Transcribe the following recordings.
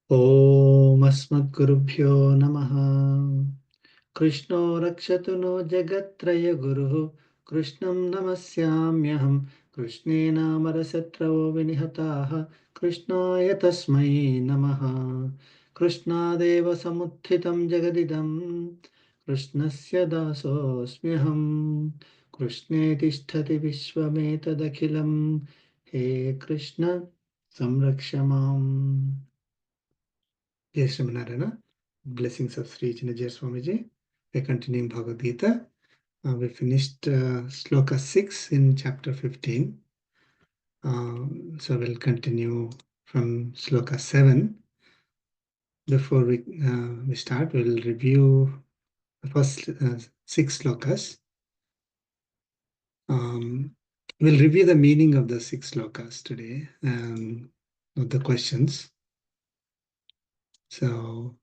Om Asmadgurubhyo Namaha. Krishno Rakshatu no Jagatraya Guru. Krishnam Namasyamyaham. Krishnena Marasatravo Vinihataha. Krishnaya Tasmai Namaha. Krishna Deva Samuthitam Jagadidam. Krishnasya Dasosmyaham. Krishne Tishtati Vishwametadakhilam. He Krishna Samrakshamam. Jai Sri Narayana. Blessings of Sri Chinajaya Swamiji. We're continuing Bhagavad Gita. We finished Sloka 6 in chapter 15. So we'll continue from Sloka 7. Before we start, we'll review the first 6 slokas. We'll review the meaning of the 6 slokas today, of the questions. So,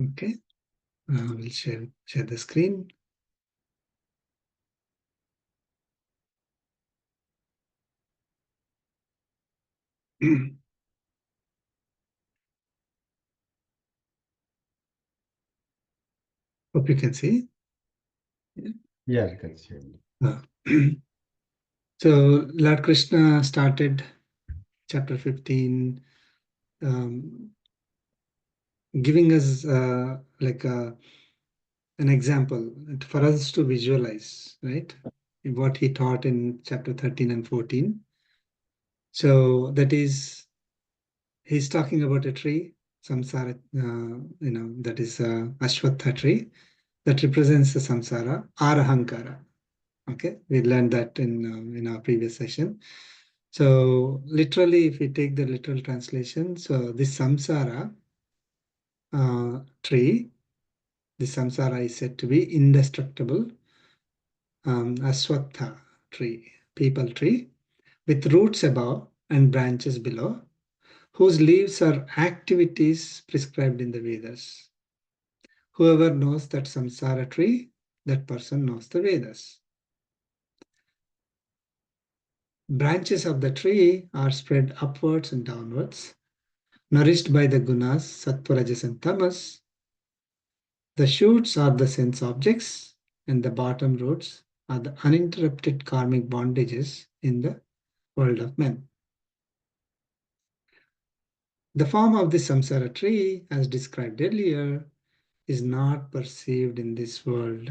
okay, we'll share the screen. Hope you can see. Yeah, I can see. So Lord Krishna started chapter 15 giving us an example for us to visualize, right? What he taught in chapter 13 and 14. So that is, he's talking about a tree, samsara, that is Ashwatha tree that represents the samsara or ahankara. Okay, we learned that in our previous session. So literally, if we take the literal translation, so this samsara tree, the samsara is said to be indestructible, aswatha tree, people tree, with roots above and branches below, whose leaves are activities prescribed in the Vedas. Whoever knows that samsara tree, that person knows the Vedas. Branches of the tree are spread upwards and downwards, nourished by the Gunas, Sattva, Rajas, and Tamas. The shoots are the sense objects, and the bottom roots are the uninterrupted karmic bondages in the world of men. The form of the samsara tree, as described earlier, is not perceived in this world,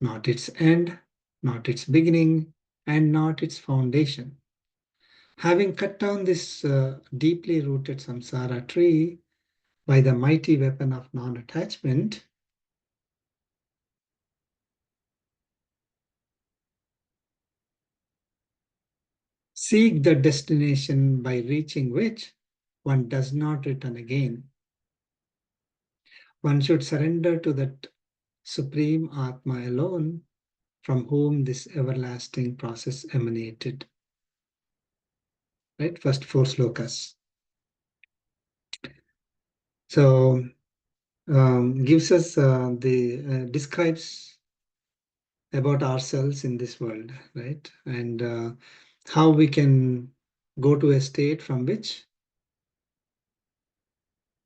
not its end, not its beginning, and not its foundation. Having cut down this deeply rooted samsara tree by the mighty weapon of non-attachment, seek the destination by reaching which one does not return again. One should surrender to that supreme Atma alone, from whom this everlasting process emanated. Right, first 4 slokas. So gives us describes about ourselves in this world, right? And how we can go to a state from which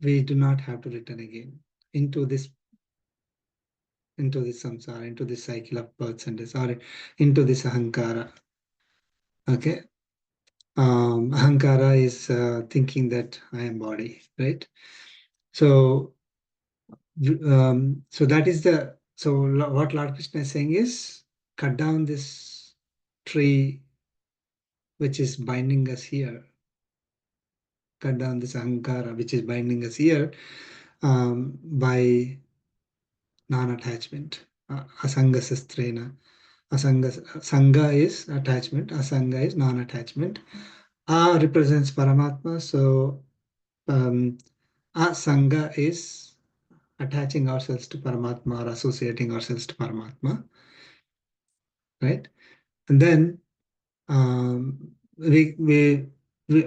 we do not have to return again into this samsara, into this cycle of births and deaths, or into this ahankara. Okay, ahankara is thinking that I am body, right? So, so that is the what Lord Krishna is saying is cut down this tree which is binding us here. Cut down this ahankara which is binding us here by non-attachment. Asanga sastrena. Sangha is attachment, asanga is non-attachment. A represents Paramatma, so asanga is attaching ourselves to Paramatma or associating ourselves to Paramatma, right? And then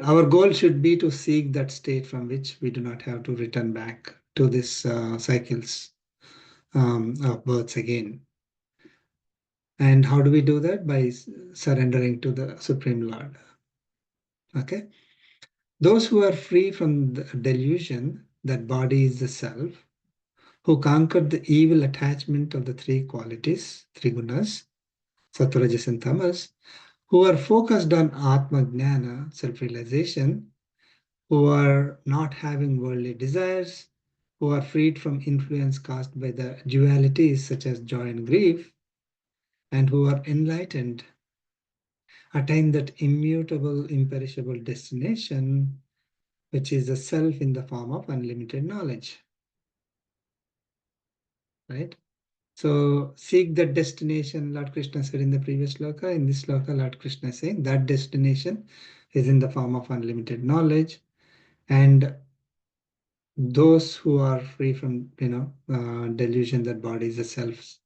our goal should be to seek that state from which we do not have to return back to this cycles of births again. And how do we do that? By surrendering to the Supreme Lord. Okay. Those who are free from the delusion that body is the self, who conquered the evil attachment of the three qualities, three gunas, Sattva, Rajas, and Tamas, who are focused on Atma Jnana, self-realization, who are not having worldly desires, who are freed from influence caused by the dualities such as joy and grief, and who are enlightened, attain that immutable, imperishable destination, which is the self in the form of unlimited knowledge. Right? So seek that destination, Lord Krishna said in the previous sloka. In this sloka, Lord Krishna is saying that destination is in the form of unlimited knowledge. And those who are free from, delusion that body is a self,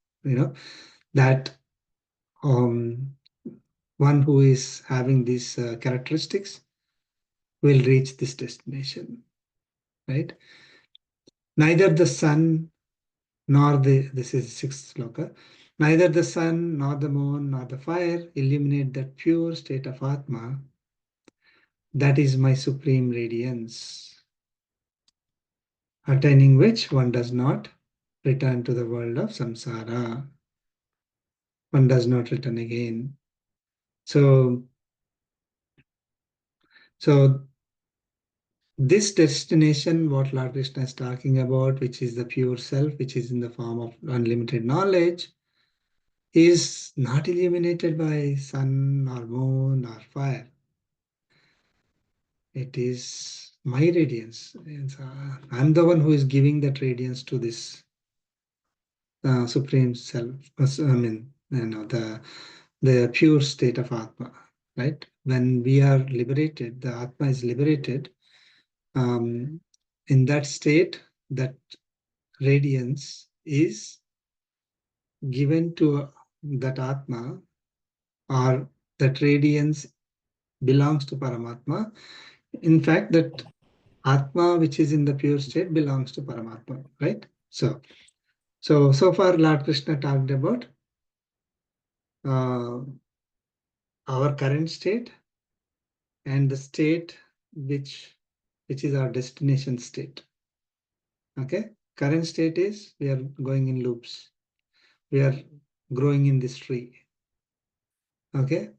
that one who is having these characteristics will reach this destination, right? Neither the sun nor this is sixth sloka, neither the sun nor the moon nor the fire illuminate that pure state of Atma, that is my supreme radiance, attaining which one does not return to the world of samsara. One does not return again. So, so this destination, what Lord Krishna is talking about, which is the pure self, which is in the form of unlimited knowledge, is not illuminated by sun or moon or fire. It is my radiance. I'm the one who is giving that radiance to this supreme self. The pure state of Atma. Right? When we are liberated, the Atma is liberated. In that state, that radiance is given to that Atma, or that radiance belongs to Paramatma. In fact, that Atma, which is in the pure state, belongs to Paramatma, right? So far, Lord Krishna talked about uh, our current state and the state which is our destination state. Okay, current state is we are going in loops. We are growing in this tree. Okay,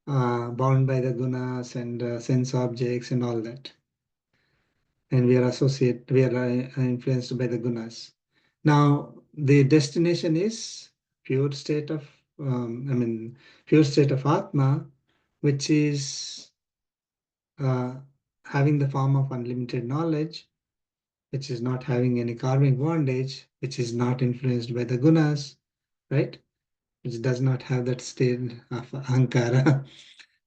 bound by the gunas and sense objects and all that, and we are influenced by the gunas. Now the destination is pure state of pure state of Atma, which is uh, having the form of unlimited knowledge, which is not having any karmic bondage, which is not influenced by the gunas, right? Which does not have that state of ahankara,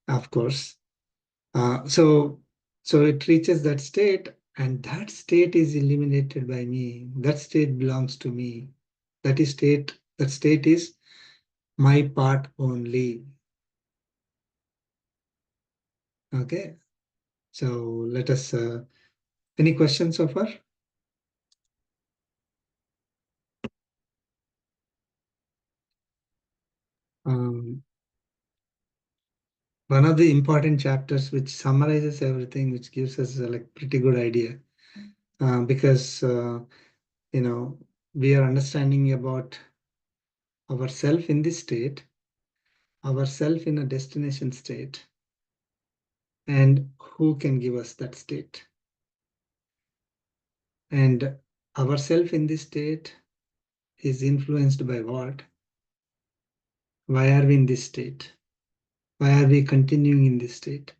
of course. So it reaches that state, and that state is eliminated by me. That state belongs to me. That state is my part only. Okay. So let us. Any questions so far? Um, One of the important chapters which summarizes everything, which gives us a like pretty good idea, because we are understanding about ourself in this state, ourself in a destination state, and who can give us that state, and ourself in this state is influenced by what? Why are we in this state? Why are we continuing in this state?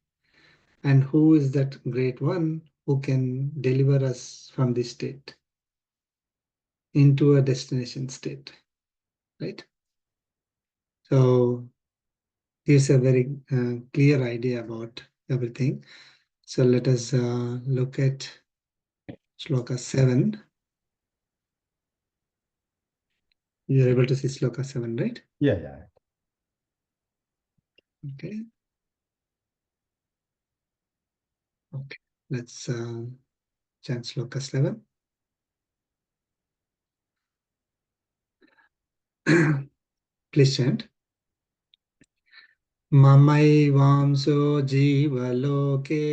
And who is that great one who can deliver us from this state into a destination state, right? So gives a very clear idea about everything. So let us look at Shloka 7. You're able to see Shloka 7, right? Yeah. Okay. Okay. Let's chant Shloka 7. Please chant. Mamaivamso jivaloke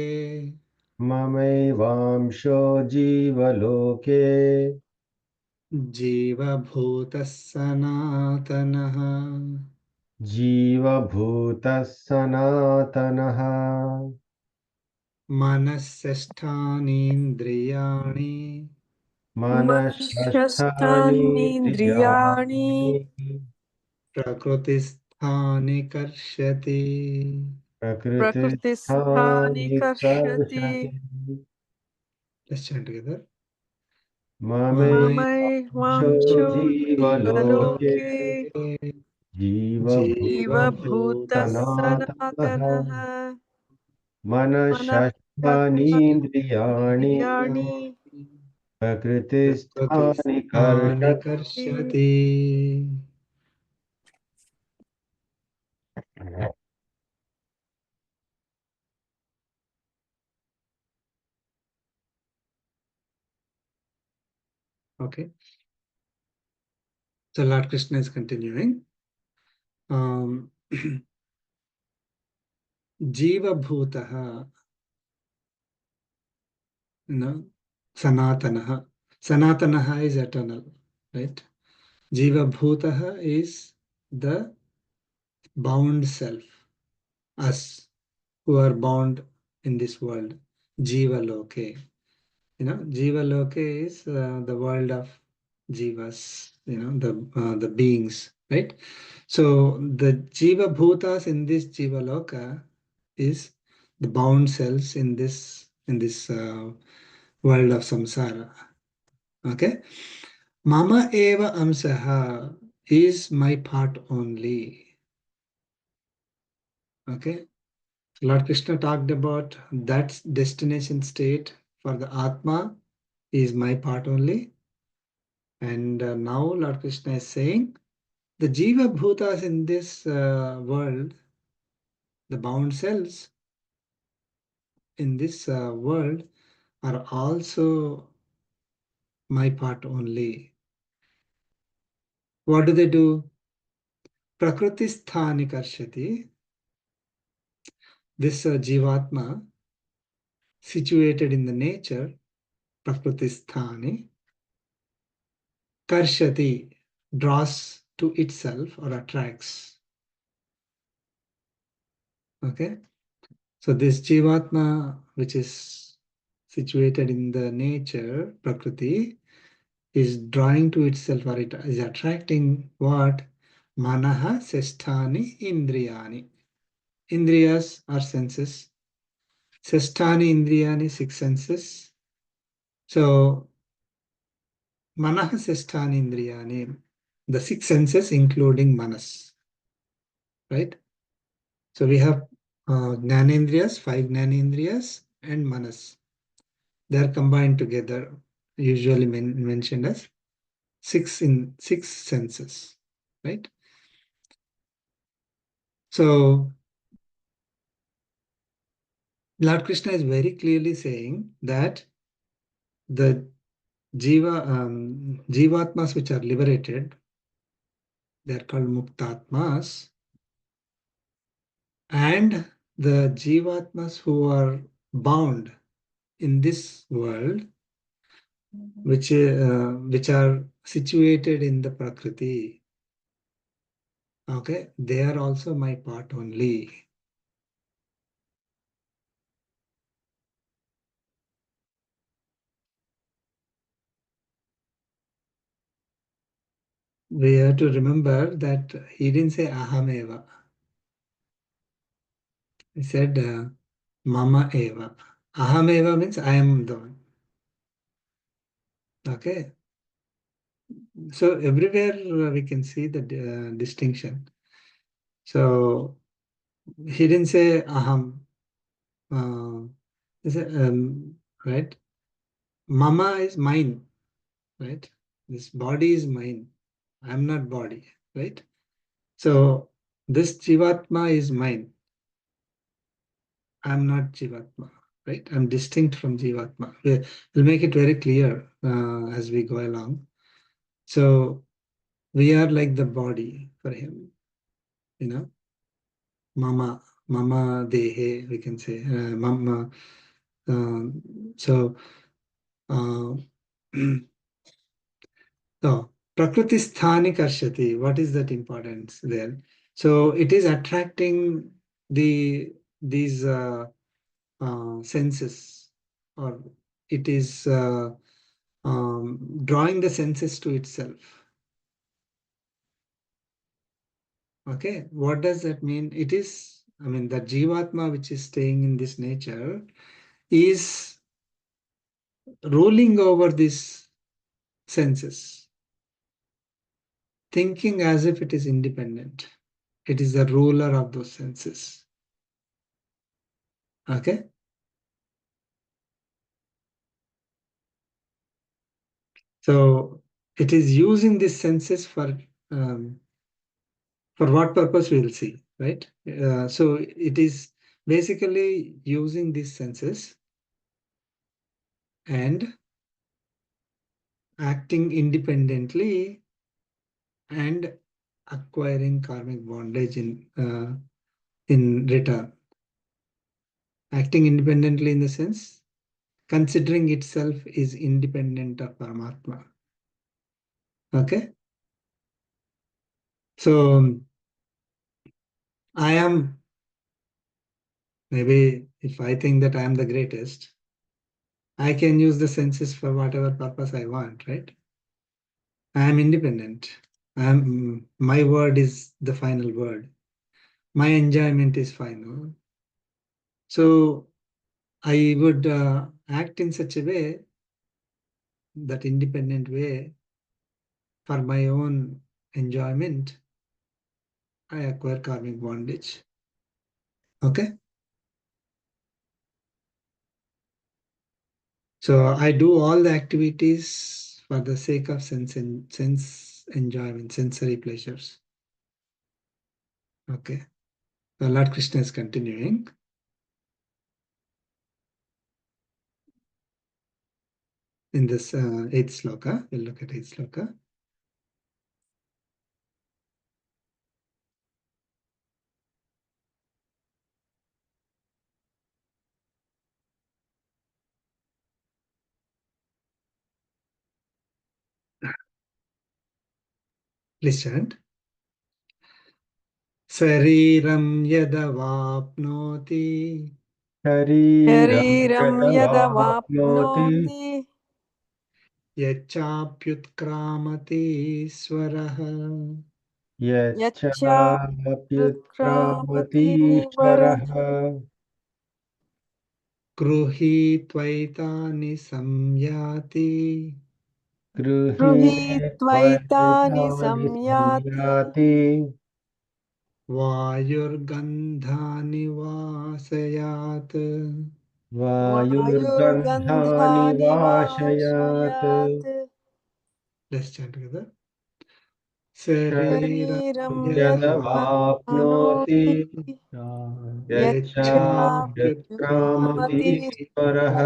ममैवांशो जीवलोके जीवभूतः सनातनः जीवभूतः सनातनः मनःषष्ठानीन्द्रियाणि मनःषष्ठानीन्द्रियाणि मनःषष्ठानीन्द्रियाणि प्रकृतिस्थानि कर्षति. प्रकृतिस्थानि प्रकृतिस्थानि कर्षति कर्षति Let's chant together. ममैवांशो ममैवांशो जीवलोके जीवलोके जीवभूतः जीवभूतः सनातनः सनातनः मनःषष्ठानीन्द्रियाणि मनःषष्ठानीन्द्रियाणि प्रकृतिस्थानि प्रकृतिस्थानि कर्षति कर्षति. Okay. So Lord Krishna is continuing. Jiva Bhutaha, Sanatanaha. Sanatanaha is eternal, right? Jiva Bhutaha is the bound self, us who are bound in this world. Jiva Loke. Jiva Loke is the world of Jivas, the beings, right? So the Jiva Bhutas in this Jiva Loka is the bound cells in this world of samsara. Okay, Mama Eva Amsaha is my part only. Okay, Lord Krishna talked about that destination state for the Atma is my part only. And now Lord Krishna is saying the Jiva Bhutas in this world, the bound cells in this world are also my part only. What do they do? Prakriti sthani karshati. This Jivatma situated in the nature, Prakriti sthani, karshati, draws to itself or attracts. Okay. So this Jivatma, which is situated in the nature, Prakriti, is drawing to itself or it is attracting what? Manaha sesthani indriyani. Indriyas are senses. Sesthani indriyani, six senses. So manaha sesthani indriyani, the six senses including manas, right? So we have jnanendriyas, five jnanendriyas and manas. They are combined together, usually mentioned as six senses, right? So Lord Krishna is very clearly saying that the jivatmas which are liberated, they are called muktatmas, and the jivatmas who are bound in this world, which are situated in the prakriti, okay, they are also my part only. We have to remember that he didn't say ahameva. He said mama eva. Ahameva means I am the one. Okay. So everywhere we can see the distinction. So he didn't say aham. He said, right? Mama is mine, right? This body is mine. I'm not body, right? So this Jivatma is mine. I'm not Jivatma, right? I'm distinct from Jivatma. We'll make it very clear as we go along. So We are like the body for him, mama, mama dehe, we can say, mama. So, uh, so prakriti sthani karshati. What is that importance there? So it is attracting these senses, or it is drawing the senses to itself. Okay, what does that mean? It is, I mean, the Jivatma which is staying in this nature is ruling over these senses, thinking as if it is independent. It is the ruler of those senses. Okay, so it is using these senses for what purpose we will see, right? So it is basically using these senses and acting independently and acquiring karmic bondage in return. Acting independently in the sense considering itself is independent of Paramatma. Okay, so I am, maybe if I think that I am the greatest, I can use the senses for whatever purpose I want, right? I am independent. My word is the final word. My enjoyment is final. So I would act in such a way, that independent way, for my own enjoyment. I acquire karmic bondage. Okay. So I do all the activities for the sake of sense enjoyment, sensory pleasures. Okay. So Lord Krishna is continuing in this eighth sloka. We'll look at eighth sloka. Please chant. Sariram yadavapnoti शरीरं शरीरं यदवाप्नोति यदवाप्नोति यच्चाप्युत्क्रामतीश्वरः यच्चाप्युत्क्रामतीश्वरः यच्चाप्युत्क्रामतीश्वरः गृहीत्वैतानि संयाति गृहीत्वैतानि गृहीत्वैतानि संयाति संयाति वायुर्गन्धानि वासयात् वायुर्गन्धानि वायुर्गन्धानि वाशयात् वाशयात् Let's chant together. Sariram शरीरं यदवाप्नोति यदवाप्नोति यच्चाप्युत्क्रामतीश्वरः यच्चाप्युत्क्रामतीश्वरः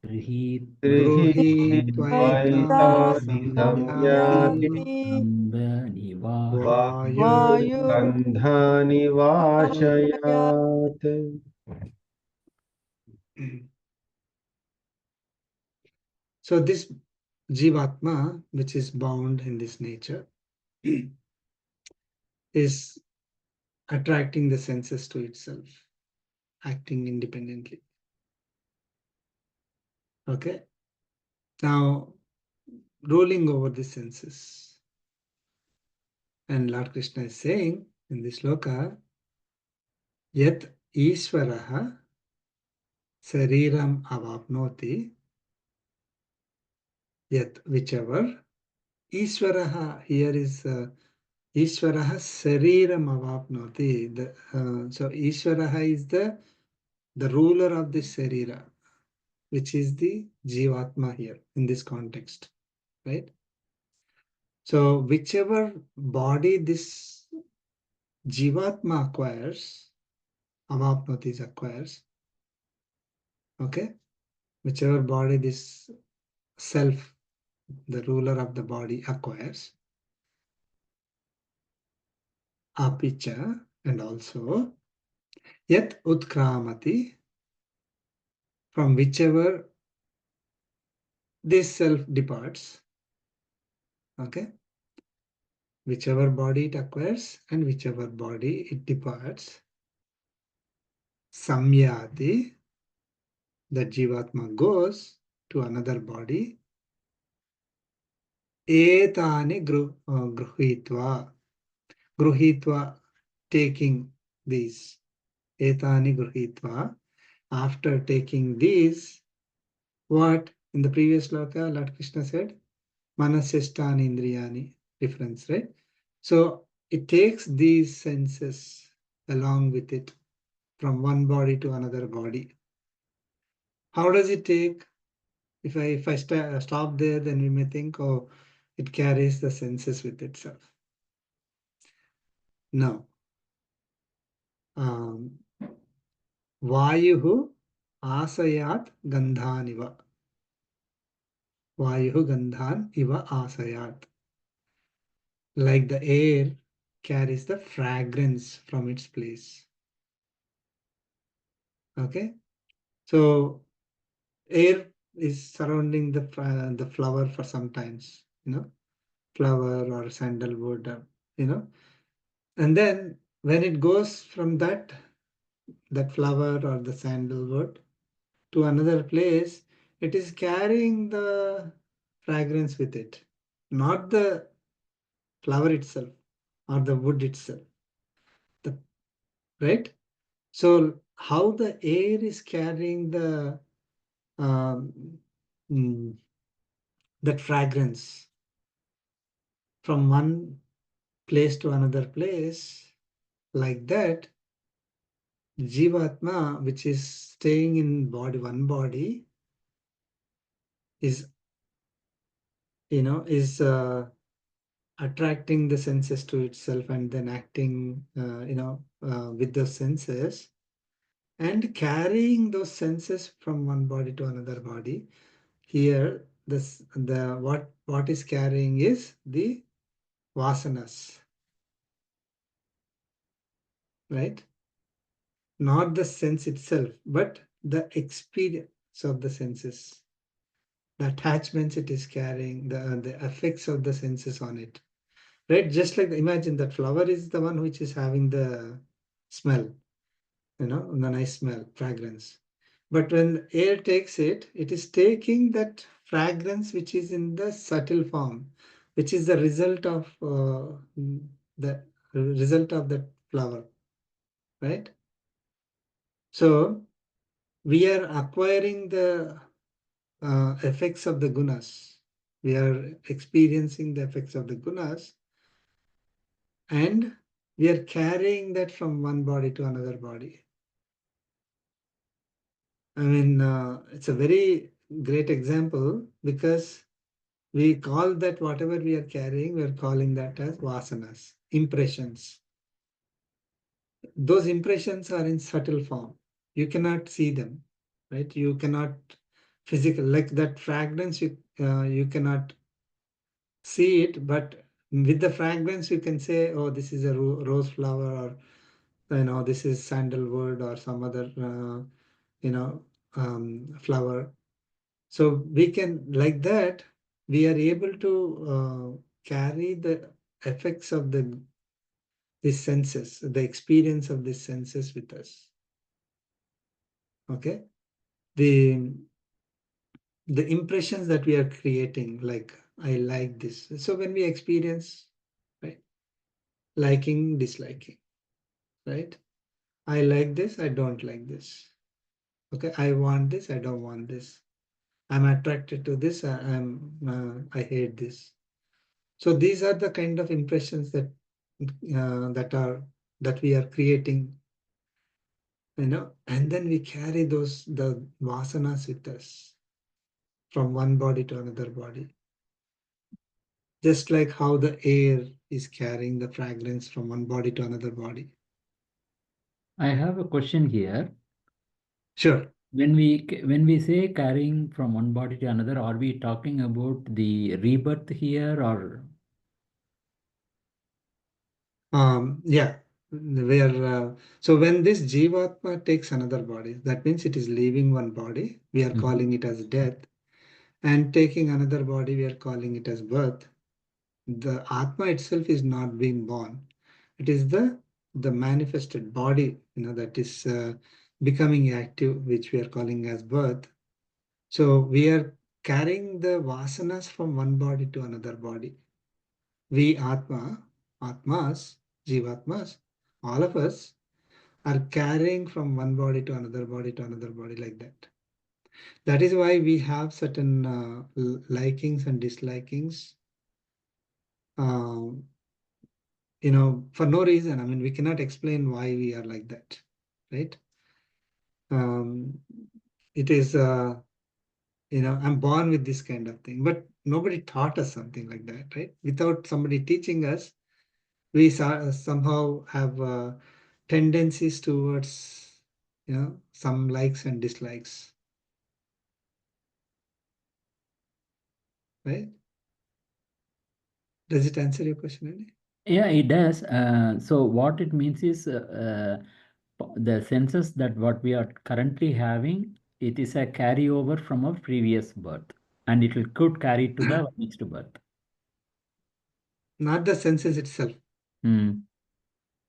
गृहीत्वैतानि गृहीत्वैतानि संयाति संयाति संयाति वायुर् वायुर्गन्धानि वायुर्वाशयात् वाशयात् So this Jivatma, which is bound in this nature, is attracting the senses to itself, acting independently. Okay. Now, ruling over the senses. And Lord Krishna is saying in this loka, Yat Ishvaraha Sariram Avapnoti, Yat, whichever. Ishvaraha, here is Ishvaraha Sariram Avapnoti. So Ishvaraha is the ruler of the Sarira, which is the Jivatma here in this context, right? So whichever body this Jivatma acquires, Avapnotis acquires, okay? Whichever body this self, the ruler of the body, acquires, apicha, and also yat utkramati, from whichever this self departs. Okay, whichever body it acquires and whichever body it departs. Samyati, that Jivatma goes to another body. Etani gruhitva, gruhitva, taking these. Etani gruhitva, after taking these, what in the previous sloka Lord Krishna said? Manasestani indriyani, difference, right? So it takes these senses along with it from one body to another body. How does it take? If I stop there, then we may think, oh, it carries the senses with itself. No. Vayuhu asayat gandhaniva. Vayuhu gandhan iva asayat. Like the air carries the fragrance from its place. Okay? So air is surrounding the flower for some times, flower or sandalwood, and then when it goes from that flower or the sandalwood to another place, it is carrying the fragrance with it, not the flower itself or the wood itself. Right? So how the air is carrying the um, mm, that fragrance from one place to another place, like that, Jivatma, which is staying in one body, is attracting the senses to itself and then acting, with the senses and carrying those senses from one body to another body. Here, what is carrying is the vasanas, right? Not the sense itself, but the experience of the senses, the attachments it is carrying, the effects of the senses on it, right? Just like imagine that flower is the one which is having the smell, the nice smell, fragrance. But when air takes it, it is taking that fragrance which is in the subtle form, which is the result of that flower, right? So we are acquiring the effects of the gunas. We are experiencing the effects of the gunas, and we are carrying that from one body to another body. I mean, it's a very great example because we call that whatever we are carrying, we are calling that as vasanas, impressions. Those impressions are in subtle form. You cannot see them, right? You cannot like that fragrance, you cannot see it, but with the fragrance, you can say, oh, this is a rose flower, or this is sandalwood or some other, flower. So we can, like that, we are able to carry the effects of these senses, the experience of these senses with us. Okay, the impressions that we are creating, like I like this. So when we experience, right, liking, disliking, right? I like this, I don't like this. Okay, I want this, I don't want this. I'm attracted to this, I hate this. So these are the kind of impressions that we are creating, and then we carry the vasanas with us from one body to another body. Just like how the air is carrying the fragrance from one body to another body. I have a question here. Sure. When we say carrying from one body to another, are we talking about the rebirth here, or Yeah, so when this Jivatma takes another body, that means it is leaving one body. We are calling it as death, and taking another body, we are calling it as birth. The Atma itself is not being born. It is the manifested body, that is becoming active, which we are calling as birth. So we are carrying the vasanas from one body to another body. We Atmas, Jivatmas, all of us are carrying from one body to another body to another body like that. That is why we have certain likings and dislikings, um, for no reason. I mean, we cannot explain why we are like that, right? Um, it is, I'm born with this kind of thing, but nobody taught us something like that, right? Without somebody teaching us, we somehow have tendencies towards, some likes and dislikes, right? Does it answer your question, Andy? Yeah, it does. So what it means is the senses that what we are currently having, it is a carryover from a previous birth, and it could carry to the next birth. Not the senses itself. Mm.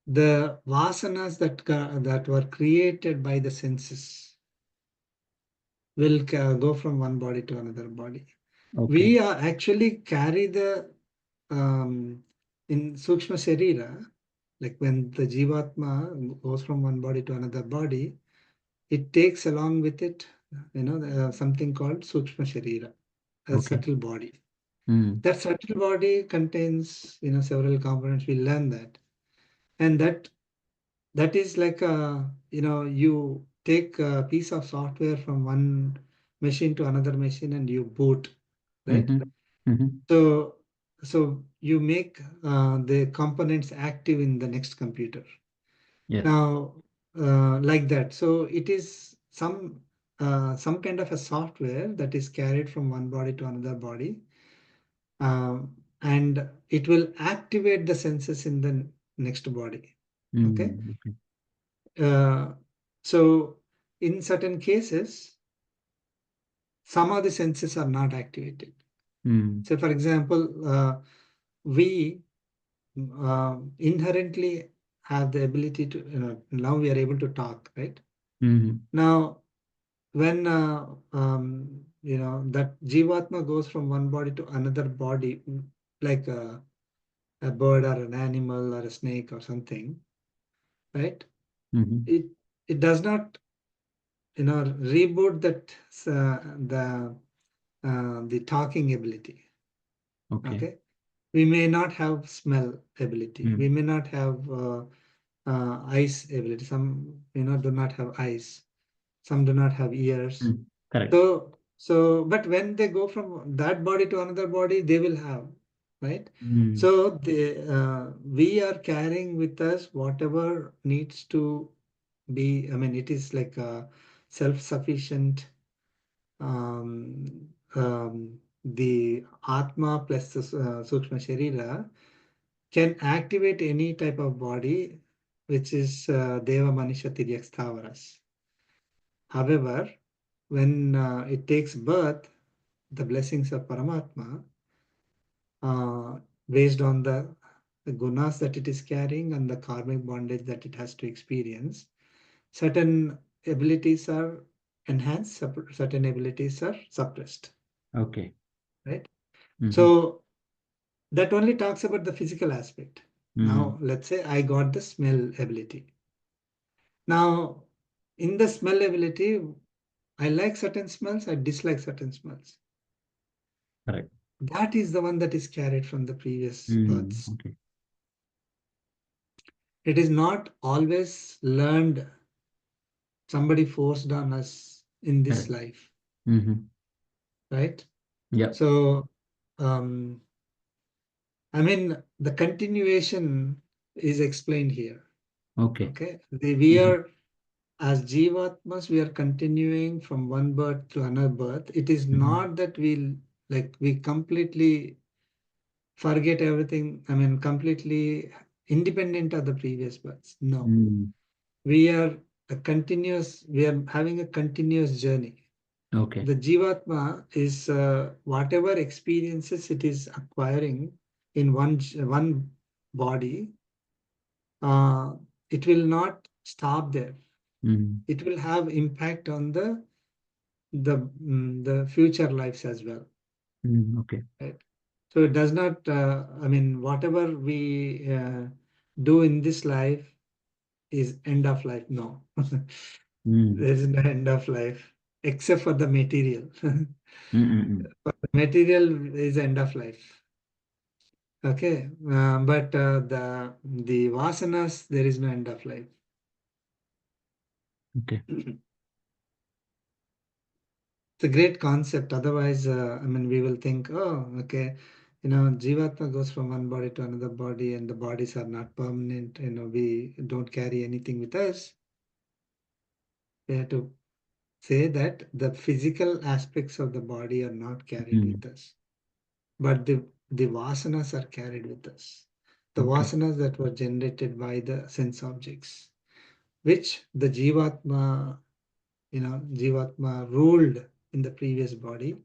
The vasanas that were created by the senses will go from one body to another body. Okay. We are actually carry the in Sukshma Sharira, like when the Jivatma goes from one body to another body, it takes along with it, something called Sukshma Sharira, a Okay. subtle body. Mm. That subtle body contains, several components. We learn that, and that is like you take a piece of software from one machine to another machine and you boot, right? Mhm. Mhm. So you make the components active in the next computer. Yes. Now, like that. So it is some kind of a software that is carried from one body to another body, and it will activate the senses in the next body. Okay. Okay. So in certain cases, some of the senses are not activated. Mm. So, for example, we inherently have the ability to, now we are able to talk, right? Mhm. Now, when that Jivatma goes from one body to another body, like a bird or an animal or a snake or something, right? Mhm. It does not, reboot that the talking ability. Okay. Okay, we may not have smell ability. We Mm. may not have eyes ability. Some do not have eyes. Some do not have ears. Mm. Correct. But when they go from that body to another body, they will have, right? Mm. So we are carrying with us whatever needs to be. I mean, it is like a self-sufficient. The Atma plus the Sukshma Sharira can activate any type of body, which is Deva Manisha Tiryak Sthavaras. However, when it takes birth, the blessings of Paramatma, uh, based on the gunas that it is carrying and the karmic bondage that it has to experience, certain abilities are enhanced, certain abilities are suppressed, Okay. right? Mhm. So that only talks about the physical aspect. Mm. Now, let's say I got the smell ability. Now, in the smell ability, I like certain smells, I dislike certain smells. Correct. That is the one that is carried from the previous births. Okay. It is not always learned, somebody forced on us in this Correct. life, Mhm. right? Yeah. So, I mean, the continuation is explained here. Okay. Okay. We are, as Jivatmas, we are continuing from one birth to another birth. It is not that we completely forget everything. I mean, completely independent of the previous births. No, Mm. we are having a continuous journey. Okay. The Jivatma is whatever experiences it is acquiring in one body, it will not stop there. Mm. It will have impact on the future lives as well. Okay. Right? So it does not. I mean, whatever we do in this life is end of life. No, there is no end of life except for the material. Material is end of life. Okay, but the vasanas, there is no end of life. Okay. It's a great concept. Otherwise, I mean, we will think, oh, okay, Jivatma goes from one body to another body, and the bodies are not permanent. We don't carry anything with us. We have to say that the physical aspects of the body are not carried with us, but the vasanas are carried with us. The Okay. vasanas that were generated by the sense objects, which the Jivatma, Jivatma ruled in the previous body,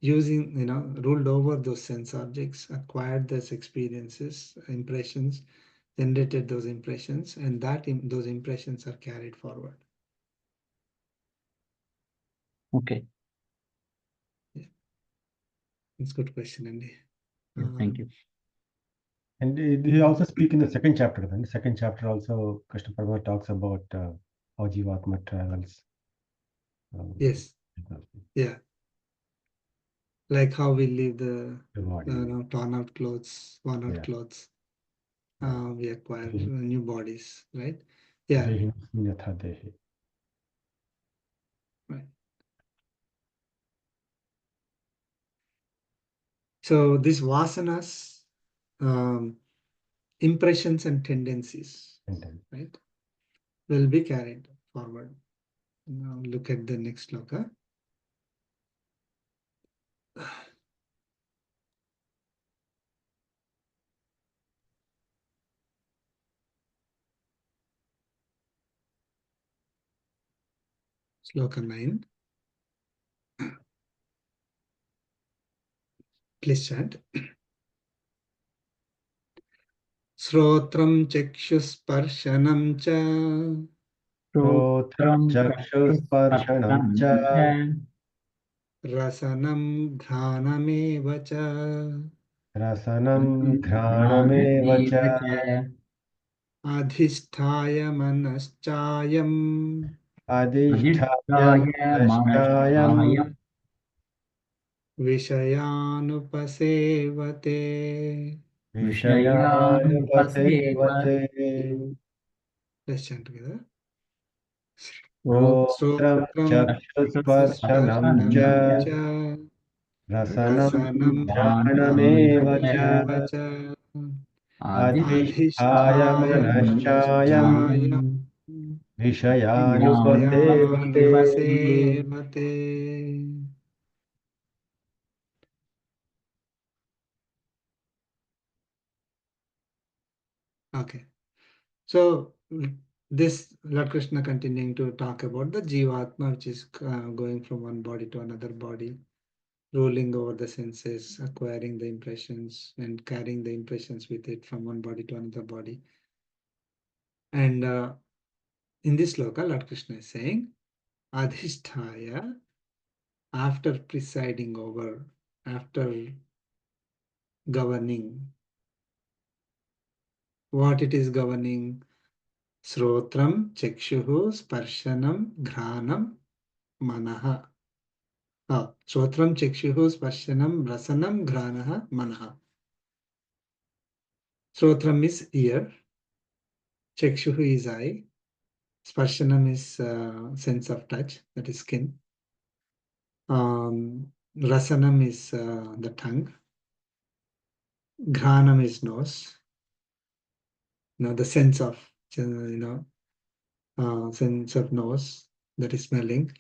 using, ruled over those sense objects, acquired those experiences, impressions, generated those impressions, and those impressions are carried forward. Okay. It's a good question, Andy. Yeah, thank you. And he also speak in the second chapter. In the second chapter also, Krishna Parama talks about how Jivatma travels. Yes. Yeah. Like how we leave the body. torn out clothes, worn out Yeah. clothes. Yeah. We acquire Dehi. new bodies, right? Yeah. Dehi yatha dehi. Right. So these vasanas, impressions and tendencies, right, will be carried forward. Now look at the next sloka. Sloka 9. Please chant. Srotram chakshusparshanam cha Shrotram Chakshuspashanam cha rasanam ghranameva cha rasanam ghranameva cha adhisthaya manaschayam adhisthaya manashayam vishayanupasevate. vishayanupasevate Let's chant together. Srotram Srotram chakshuspashanam cha rasanam rasanam ghranameva cha cha adhisthaya manashayam vishayanupasevate. vishayanupasevate. Okay. So this Lord Krishna continuing to talk about the Jivatma, which is going from one body to another body, ruling over the senses, acquiring the impressions, and carrying the impressions with it from one body to another body. And in this sloka, Lord Krishna is saying, Adhisthaya, after presiding over, after governing, what it is governing? Srotram, Chakshuhu, Sparshanam, Ghranam, Manaha. Srotram, Chakshuhu, Sparshanam, Rasanam, Granaha, Manaha. Srotram is ear, Chakshuhu is eye, Sparshanam is sense of touch, that is skin. Rasanam is the tongue. Granam is nose. The sense of, sense of nose, that is smelling.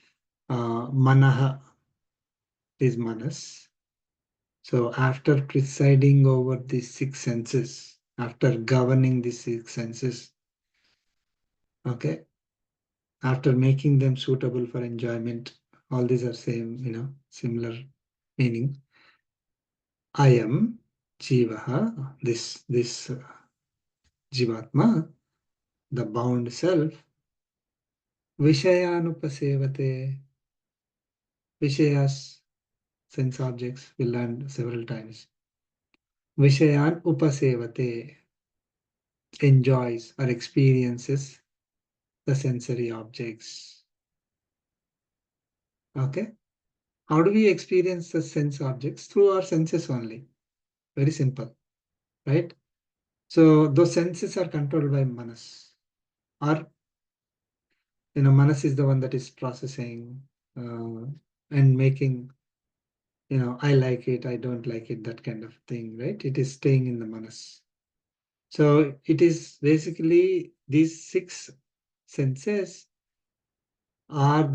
Manaha is manas. So after presiding over these six senses, after governing the six senses, okay, after making them suitable for enjoyment, all these are same, similar meaning. I am Jivaha, this Jivatma, the bound self, Vishayanupasevate, Vishayas, sense objects, we learned several times. Vishayan upasevate, enjoys or experiences the sensory objects. Okay? How do we experience the sense objects? Through our senses only. Very simple, right? So those senses are controlled by manas. Or, manas is the one that is processing and making, I like it, I don't like it, that kind of thing, right? It is staying in the manas. So it is basically these six senses are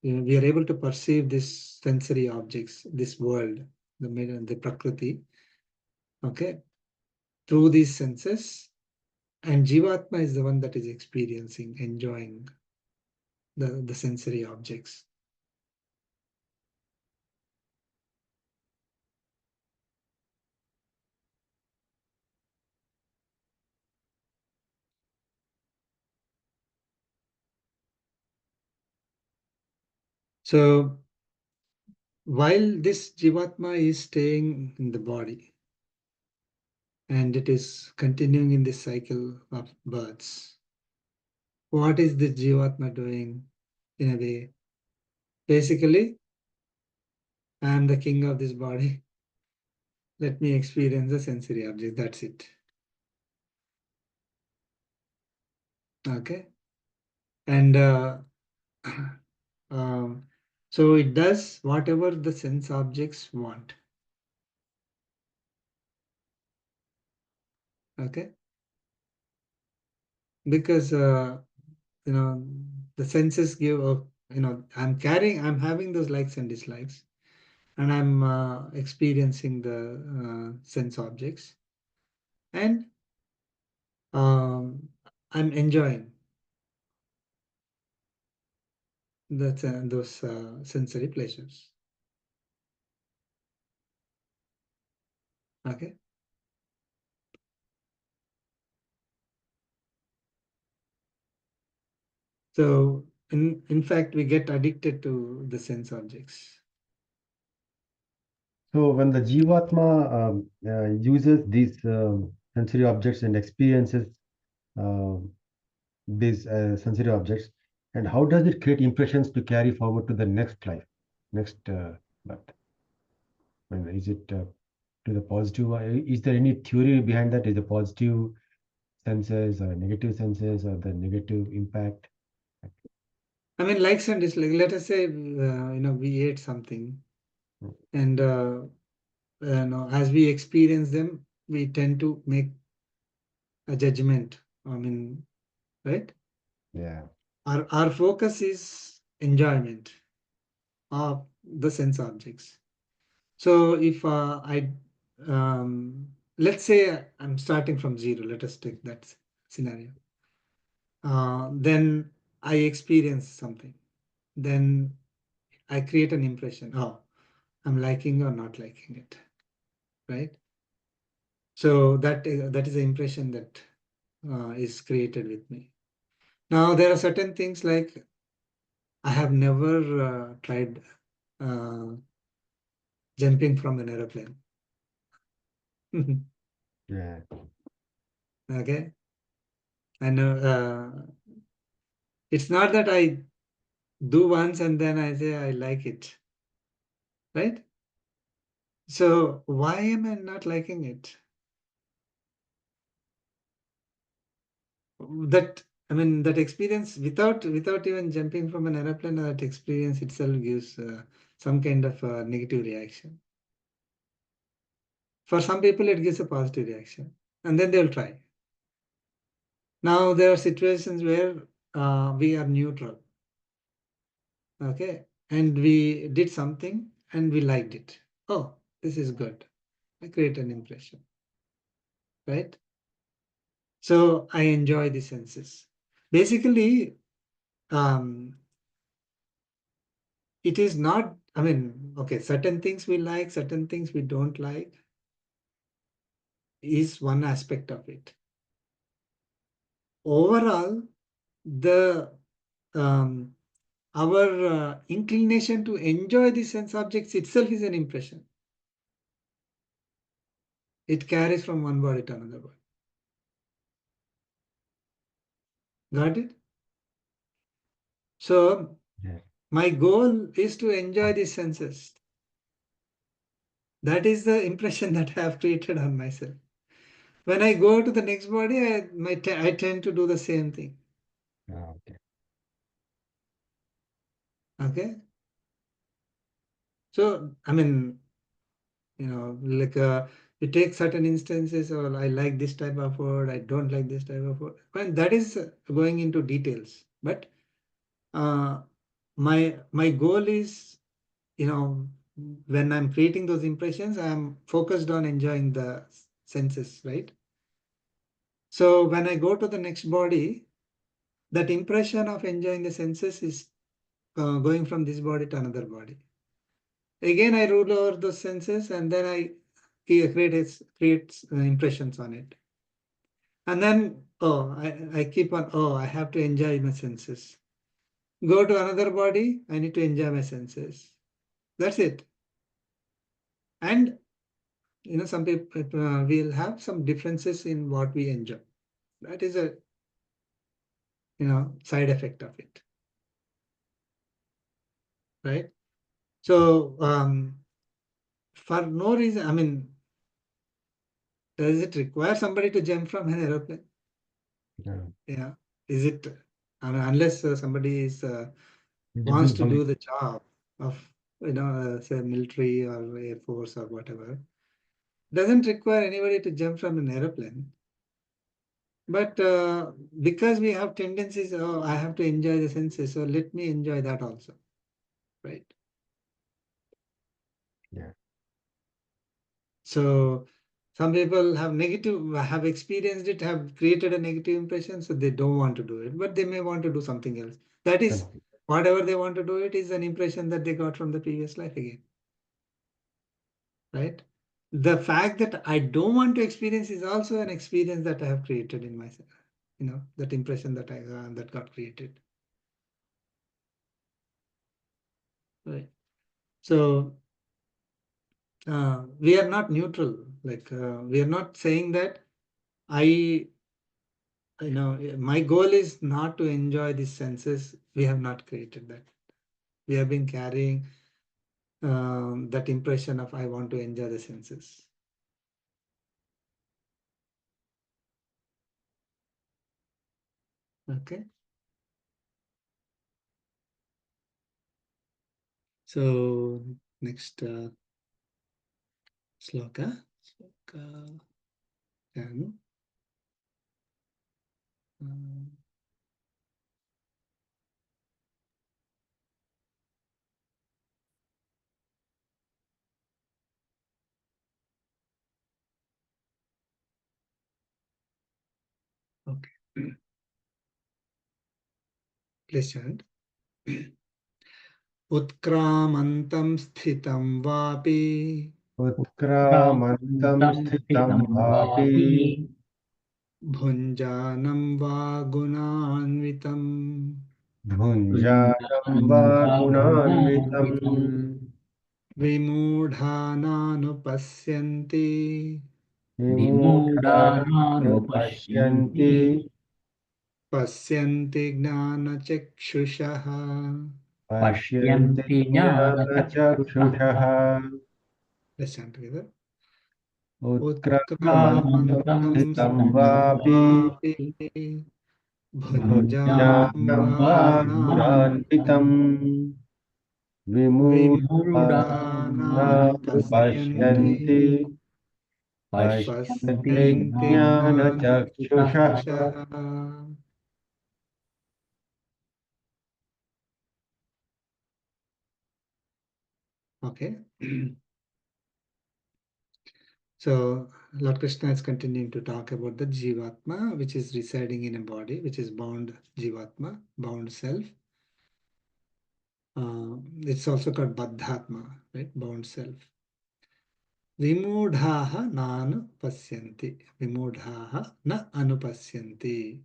we are able to perceive these sensory objects, this world, the prakriti, okay, through these senses. And Jivatma is the one that is experiencing, enjoying the sensory objects. So while this Jivatma is staying in the body and it is continuing in this cycle of births, what is the Jivatma doing in a way? Basically, I am the king of this body. Let me experience the sensory object. That's it. Okay. And so it does whatever the sense objects want. Okay. Because, the senses give, I'm having those likes and dislikes, and I'm experiencing the sense objects, and I'm enjoying those sensory pleasures. Okay. So in fact, we get addicted to the sense objects. So when the Jivatma uses these sensory objects and experiences uh, these sensory objects, and how does it create impressions to carry forward to the next life, next birth? I mean, is it to the positive? Is there any theory behind that? Is the positive senses or negative senses or the negative impact? I mean, likes and dislikes. Let us say, we ate something, and as we experience them, we tend to make a judgment. I mean, right? Yeah. Our focus is enjoyment of the sense objects. So if let's say I'm starting from zero. Let us take that scenario. Then I experience something. Then I create an impression. Oh, I'm liking or not liking it, right? So that is the impression that is created with me. Now there are certain things like I have never tried uh, jumping from an aeroplane. Yeah. Okay, and it's not that I do once and then I say I like it, right? So why am I not liking it? That that experience without even jumping from an aeroplane, that experience itself gives some kind of negative reaction. For some people, it gives a positive reaction, and then they'll try. Now there are situations where we are neutral, okay, and we did something and we liked it. Oh, this is good. I create an impression. right? So I enjoy the senses. Basically, it is not, I mean, okay, certain things we like, certain things we don't like is one aspect of it. Overall, the our inclination to enjoy the sense objects itself is an impression. It carries from one body to another body. Got it? So Yeah. my goal is to enjoy the senses. That is the impression that I have created on myself. When I go to the next body, I tend to do the same thing. Okay. Okay. So, I mean, like you take certain instances, or I like this type of word, I don't like this type of word. Well, that is going into details. But my goal is, when I'm creating those impressions, I'm focused on enjoying the senses, right? So when I go to the next body, that impression of enjoying the senses is going from this body to another body. Again, I rule over those senses, and then I create impressions on it. And then, I keep on, I have to enjoy my senses. Go to another body, I need to enjoy my senses. That's it. And, some people will have some differences in what we enjoy. That is a, side effect of it. Right? So, for no reason, I mean, does it require somebody to jump from an aeroplane? Yeah. Yeah. Is it, unless somebody is You just wants do to do something. the job of, say military or air force or whatever, doesn't require anybody to jump from an aeroplane. But because we have tendencies, oh, I have to enjoy the senses, so let me enjoy that also, right? Yeah. So some people have experienced it, have created a negative impression, so they don't want to do it, but they may want to do something else. That is, Something. whatever they want to do, it is an impression that they got from the previous life again, right? The fact that I don't want to experience is also an experience that I have created in myself, that impression that that got created, right? So we are not neutral. Like we are not saying that I, my goal is not to enjoy these senses. We have not created that. We have been carrying that impression of I want to enjoy the senses. Okay. So next sloka. Sloka 10. Okay. Please chant. उत्क्रामन्तं स्थितं वापि उत्क्रामन्तं स्थितं वापि भुञ्जानं वा गुणान्वितं भुञ्जानं वा गुणान्वितं विमूढानानुपश्यन्ति विमूढानानुपश्यन्ति पश्यन्ति ज्ञानचक्षुषः. पश्यन्ति ज्ञानचक्षुषः Let's chant together. उत्क्रामन्तं उत्क्रामन्तं स्थितं वापि वापि भुञ्जानं भुञ्जानं वा वा गुणान्वितं गुणान्वितं विमूढानानुपश्यन्ति विमूढानानुपश्यन्ति पश्यन्ति पश्यन्ति ज्ञानचक्षुषः ज्ञानचक्षुषः. Okay. So Lord Krishna is continuing to talk about the Jivatma, which is residing in a body, which is bound Jivatma, bound self. It's also called Baddhatma, right? Bound self. Vimudhaha na anupasyanti. Vimudhaha na anupasyanti.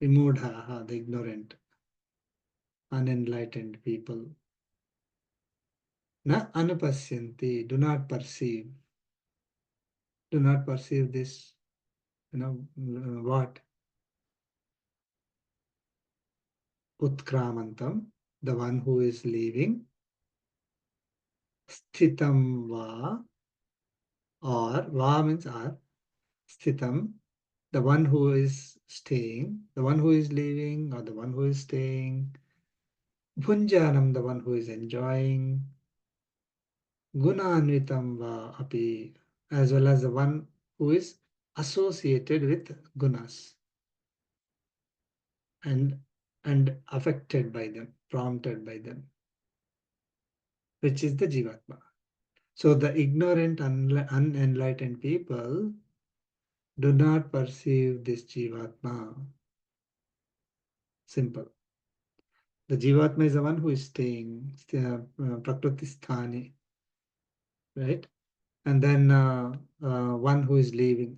Vimudhaha, the ignorant, unenlightened people. Na anupasyanti, do not perceive. Do not perceive this, what? Utkramantam, the one who is leaving. Sthitam va, or va means are. Sthitam, the one who is staying, the one who is leaving, or the one who is staying. Bhunjanam, the one who is enjoying. Gunanvitam va api, as well as the one who is associated with gunas and affected by them, prompted by them, which is the Jivatma. So the ignorant, unenlightened people do not perceive this Jivatma. Simple. The Jivatma is the one who is staying, Prakriti Sthani, right? And then one who is leaving,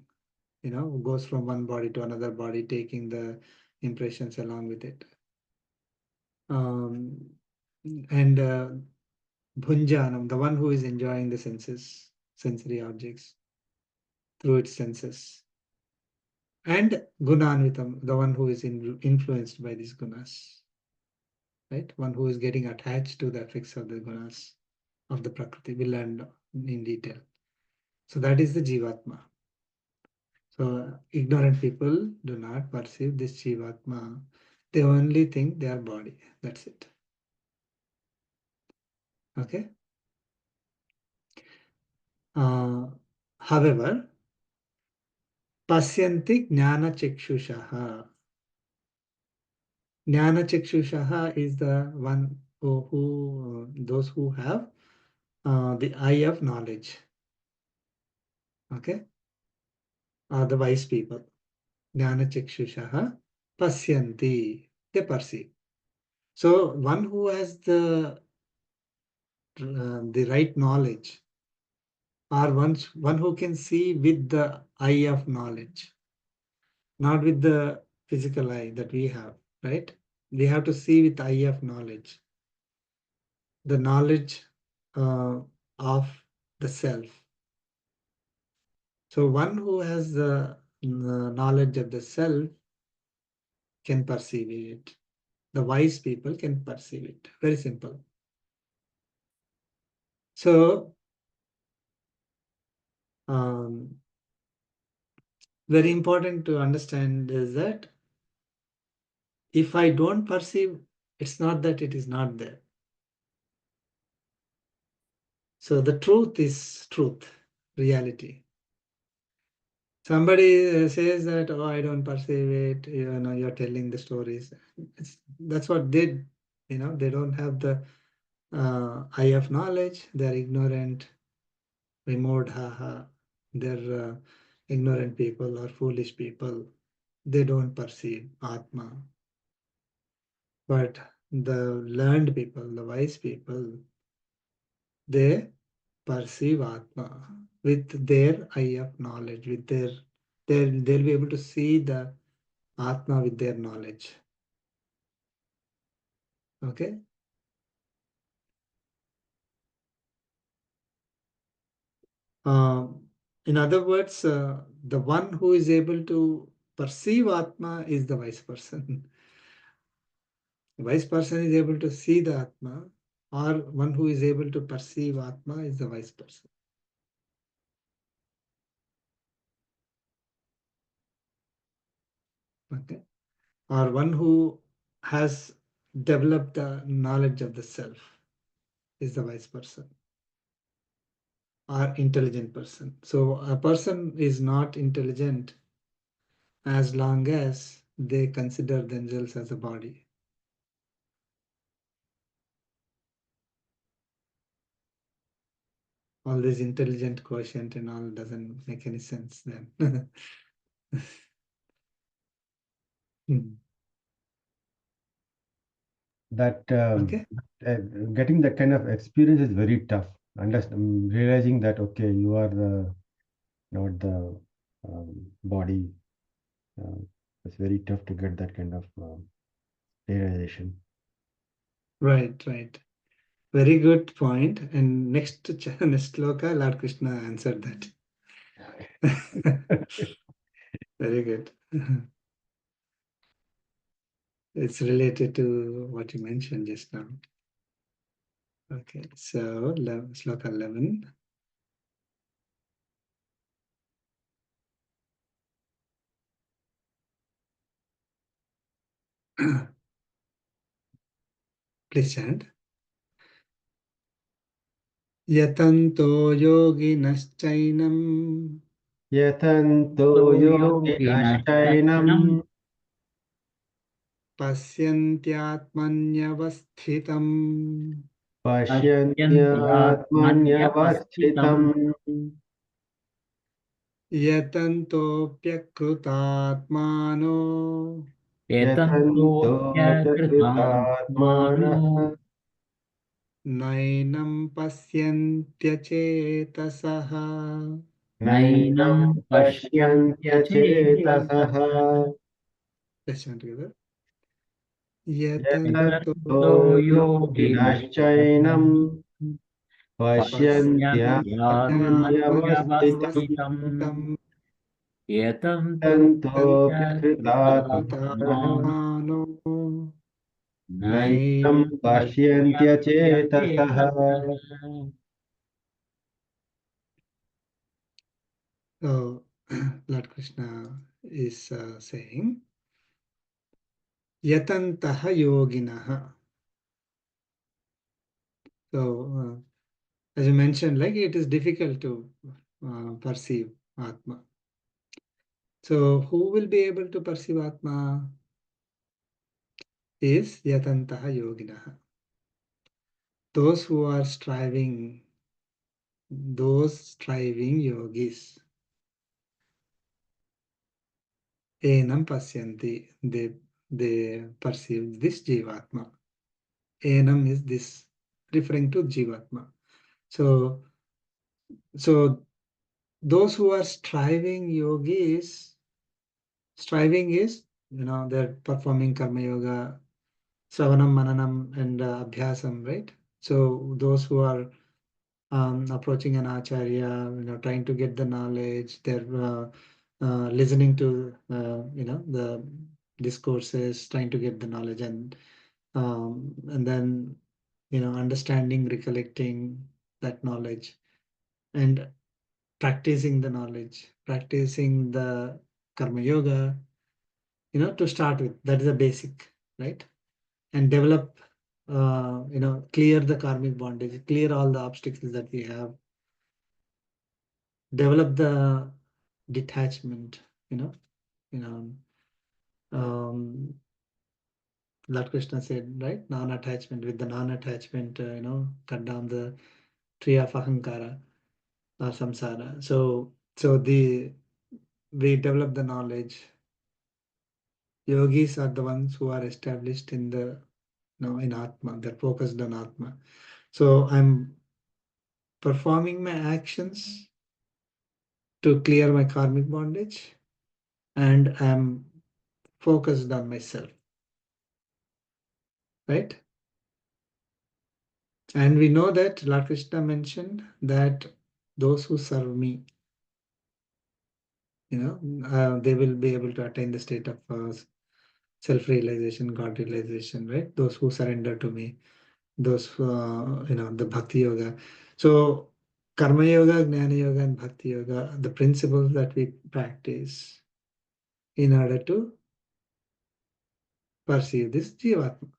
who goes from one body to another body, taking the impressions along with it. And Bhunjanam, the one who is enjoying the senses, sensory objects through its senses. And Gunanvitam, the one who is influenced by these gunas, right? One who is getting attached to the effects of the gunas of the Prakriti. We'll learn in detail. So that is the Jivatma. So ignorant people do not perceive this Jivatma. They only think they are body. That's it. Okay. However, Pasyanti Jnana Chakshushaha. Jnana Chakshushaha is the one who those who have the eye of knowledge. Okay. The wise people. Jnana Chakshushaha Pasyanti. They perceive. So one who has the right knowledge, or one who can see with the eye of knowledge, not with the physical eye that we have, right? We have to see with the eye of knowledge, the knowledge of the self. So one who has the knowledge of the self can perceive it. The wise people can perceive it. Very simple. So very important to understand is that if I don't perceive, it's not that it is not there. So the truth is truth, reality. Somebody says that, oh, I don't perceive it, you're telling the stories. That's what they, they don't have the eye of knowledge. They're ignorant, remote, they're ignorant people or foolish people. They don't perceive Atma. But the learned people, the wise people, they perceive Atma with their eye of knowledge, with they'll be able to see the Atma with their knowledge. Okay? In other words, the one who is able to perceive Atma is the wise person. The wise person is able to see the Atma, or one who is able to perceive Atma is the wise person. Okay? Or one who has developed the knowledge of the self is the wise person or intelligent person. So a person is not intelligent as long as they consider themselves as a body. all this intelligent quotient and all doesn't make any sense then. That Okay. getting that kind of experience is very tough. Realizing that okay, you are not the body. It's very tough to get that kind of realization. Right, right. Very good point. And next next sloka, Lord Krishna answered that. Very good. It's related to what you mentioned just now. Okay, so sloka 11. Please chant. Yatanto yoginaschainam Yatanto yoginashtainam pasyantyatmanyavasthitam pashyantyaatmanyavasthitam yatantopyakrutatmano yatantopyakritatmanah nainam pasyantyachetasaha. nainam pasyantyachetasaha Let's chant together. Yatanto yatanto yoginashtainam pasyantyatmanyavasthitam pasyantyatmanyavasthitam tantopyakritatmanah कृतात्मानो नैनं पश्यन्त्यचेतसः So, Lord Krishna is saying, Yatantaha yoginaha. So, as you mentioned, like it is difficult to perceive Atma. So, who will be able to perceive Atma is Yatantaha yoginaha. Those who are striving, those striving yogis. Enam pasyanti. They perceive this Jivatma. Enam is this, referring to Jivatma. So those who are striving yogis, striving is, they're performing karma yoga, savanam, mananam, and abhyasam, right? So those who are approaching an acharya, trying to get the knowledge, they're listening to, the discourses, trying to get the knowledge, and then, understanding, recollecting that knowledge, and practicing the knowledge, practicing the karma yoga, to start with. That is a basic, right? And develop, clear the karmic bondage, clear all the obstacles that we have, develop the detachment, you know, Lord Krishna said, right? Non-attachment. With the non-attachment, cut down the tree of ahankara or samsara. So we develop the knowledge. Yogis are the ones who are established in the, in Atma. They're focused on Atma. So I'm performing my actions to clear my karmic bondage, and I'm focused on myself, right? And we know that Lord Krishna mentioned that those who serve me, they will be able to attain the state of self-realization, God realization, right? Those who surrender to me, those, the Bhakti Yoga. So Karma Yoga, Jnana Yoga, and Bhakti Yoga, the principles that we practice in order to perceive this Jivatma,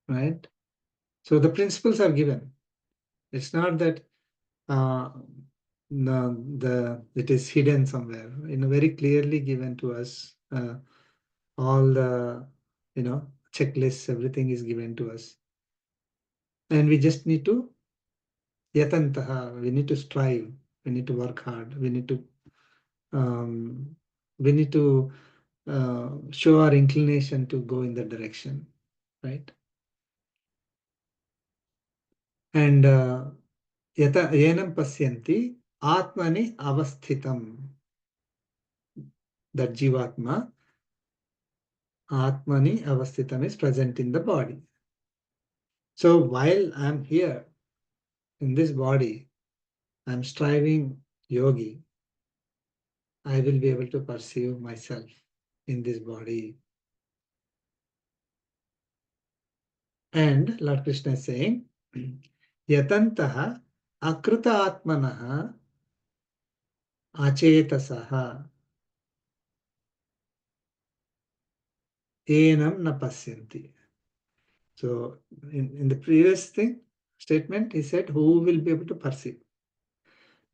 right? So the principles are given. It's not that it is hidden somewhere. Very clearly given to us. All the checklists, everything is given to us. And we just need to yatantaha, we need to strive, we need to work hard, we need to show our inclination to go in that direction, right? And yenam pasyanti atmani avasthitam, that Jivatma, atmani avasthitam is present in the body. So while I'm here in this body, I'm striving yogi, I will be able to perceive myself in this body. And Lord Krishna is saying, yatantaha akruta atmanaha achetasaha enam na pasyanti. So in the previous statement, he said, who will be able to perceive?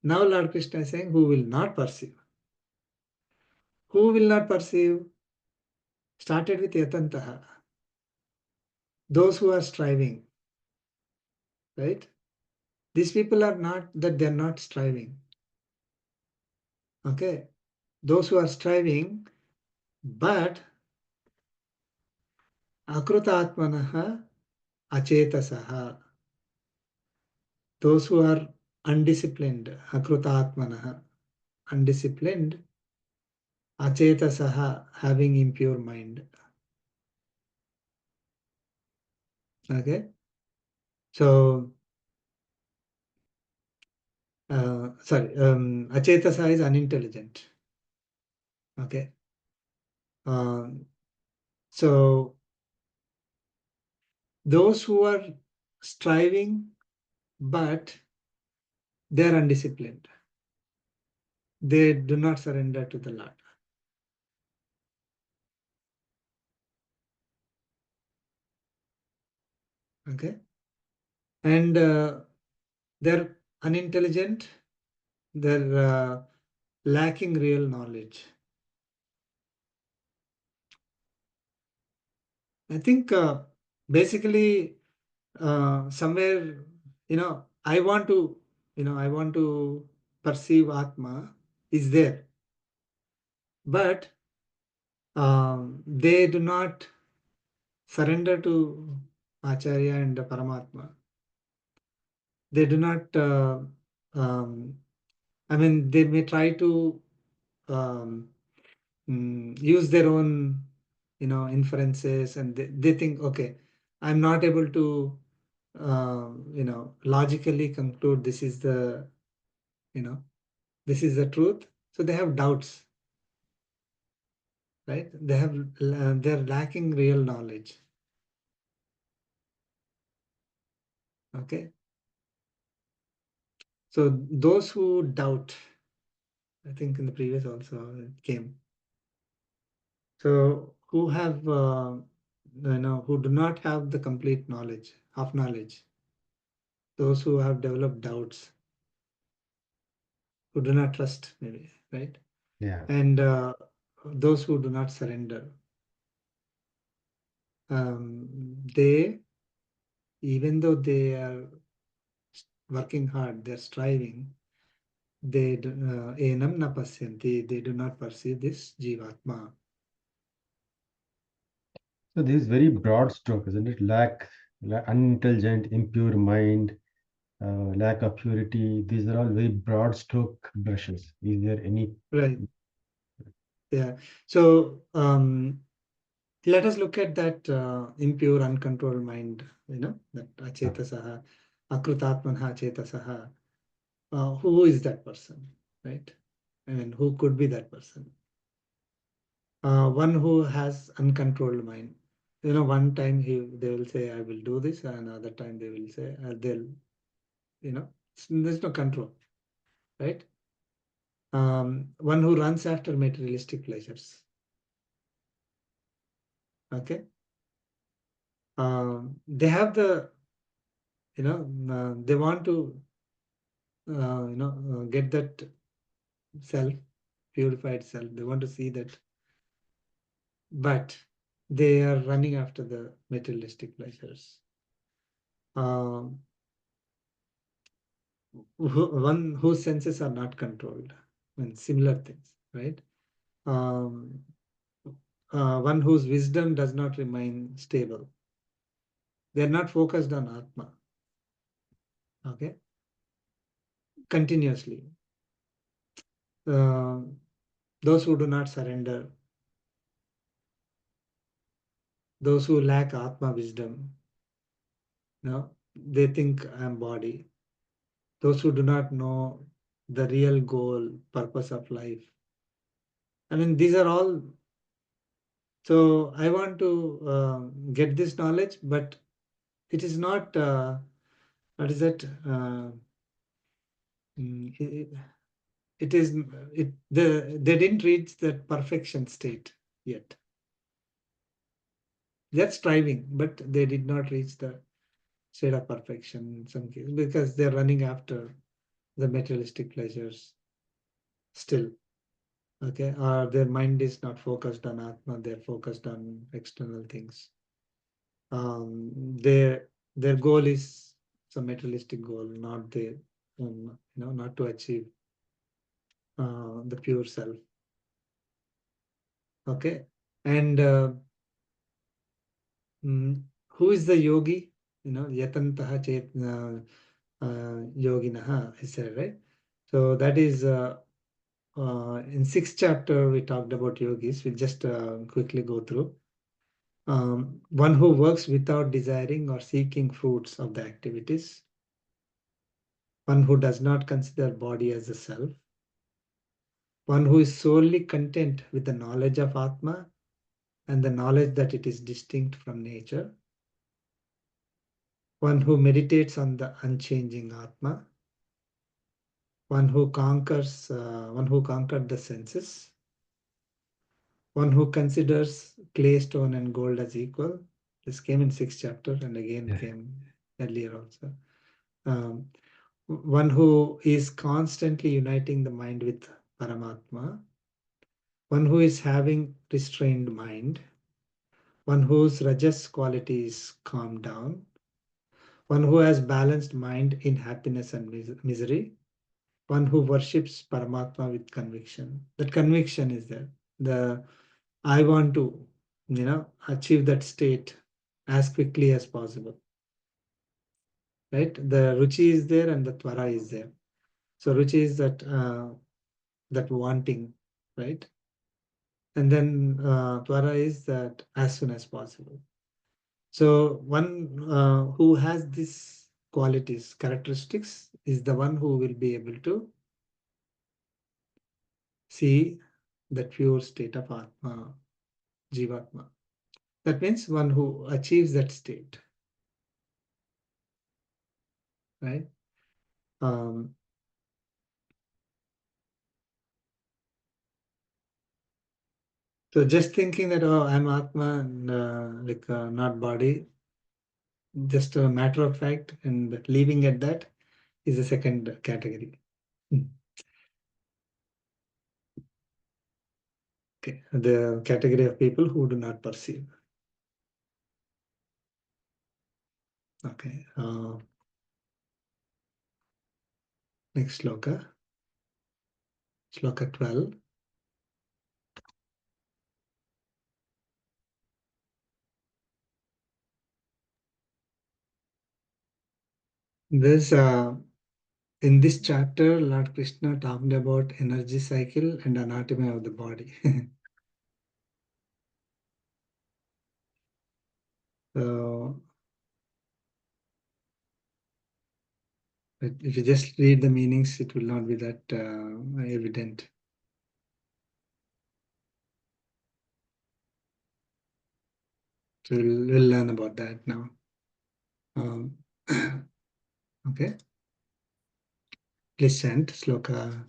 Now Lord Krishna is saying, who will not perceive? Who will not perceive? Started with yatantaha. Those who are striving, right? These people are not that they're not striving. Okay. Those who are striving, but akruta atmanaha achetasaha. Those who are undisciplined, akruta atmanaha, undisciplined, achetasaha, having impure mind. Okay. So, achetasa is unintelligent. Okay. So, those who are striving, but they are undisciplined, they do not surrender to the Lord. Okay. And they're unintelligent, they're lacking real knowledge. I think basically somewhere, I want to perceive Atma is there, but they do not surrender to Acharya and Paramatma. They do not, they may try to use their own, inferences, and they think, okay, I'm not able to, logically conclude this is the, this is the truth. So they have doubts, right? They're lacking real knowledge. Okay. So those who doubt, I think in the previous also it came. So who have, who do not have the complete knowledge, half knowledge, those who have developed doubts, who do not trust, maybe, right? Yeah. And those who do not surrender, they, even though they are working hard, they're striving, they enam na pasyanti, they do not perceive this Jivatma. So this is very broad stroke, isn't it? Unintelligent, impure mind, lack of purity. These are all very broad stroke brushes. Is there any? Right. Yeah. So let us look at that impure, uncontrolled mind, that achetasaha, akrutatmanha achetasaha. Who is that person, right? I mean, who could be that person? One who has uncontrolled mind. One time they will say, I will do this, and another time they will say, there's no control, right? One who runs after materialistic pleasures. Okay. They have the, they want to, get that self, purified self. They want to see that, but they are running after the materialistic pleasures. one whose senses are not controlled, and similar things, right? Um, one whose wisdom does not remain stable. They're not focused on Atma, okay? Continuously. Those who do not surrender, those who lack Atma wisdom, they think I'm body. Those who do not know the real goal, purpose of life. I mean, these are all. So I want to get this knowledge, but it is not. What is it? It is. They didn't reach that perfection state yet. They're striving, but they did not reach the state of perfection in some cases because they're running after the materialistic pleasures still. Okay, or their mind is not focused on Atma, they're focused on external things. Their goal is some materialistic goal, not not to achieve the pure self. Okay, and who is the yogi? Yatantaha chet yoginaha, I said, right? So that is in 6th chapter we talked about yogis. We'll just quickly go through. One who works without desiring or seeking fruits of the activities. One who does not consider body as a self. One who is solely content with the knowledge of Atma and the knowledge that it is distinct from nature. One who meditates on the unchanging Atma. One who conquered the senses. One who considers clay, stone, and gold as equal. This came in 6th chapter and again came earlier also. One who is constantly uniting the mind with Paramatma. One who is having restrained mind. One whose rajas quality is calmed down. One who has balanced mind in happiness and misery. One who worships Paramatma with conviction. That conviction is there. I want to, achieve that state as quickly as possible. Right? The ruchi is there and the tvara is there. So ruchi is that wanting, right? And then tvara is that as soon as possible. So one who has these qualities, characteristics, is the one who will be able to see the pure state of Atma, Jivatma. That means one who achieves that state, right? So just thinking that, oh, I'm Atma and not body, just a matter of fact, and leaving at that is the second category. Okay, the category of people who do not perceive. Okay, next sloka, sloka 12. This in this chapter, Lord Krishna talked about energy cycle and anatomy of the body. So if you just read the meanings, it will not be that evident. So we'll learn about that now. Okay. Please chant sloka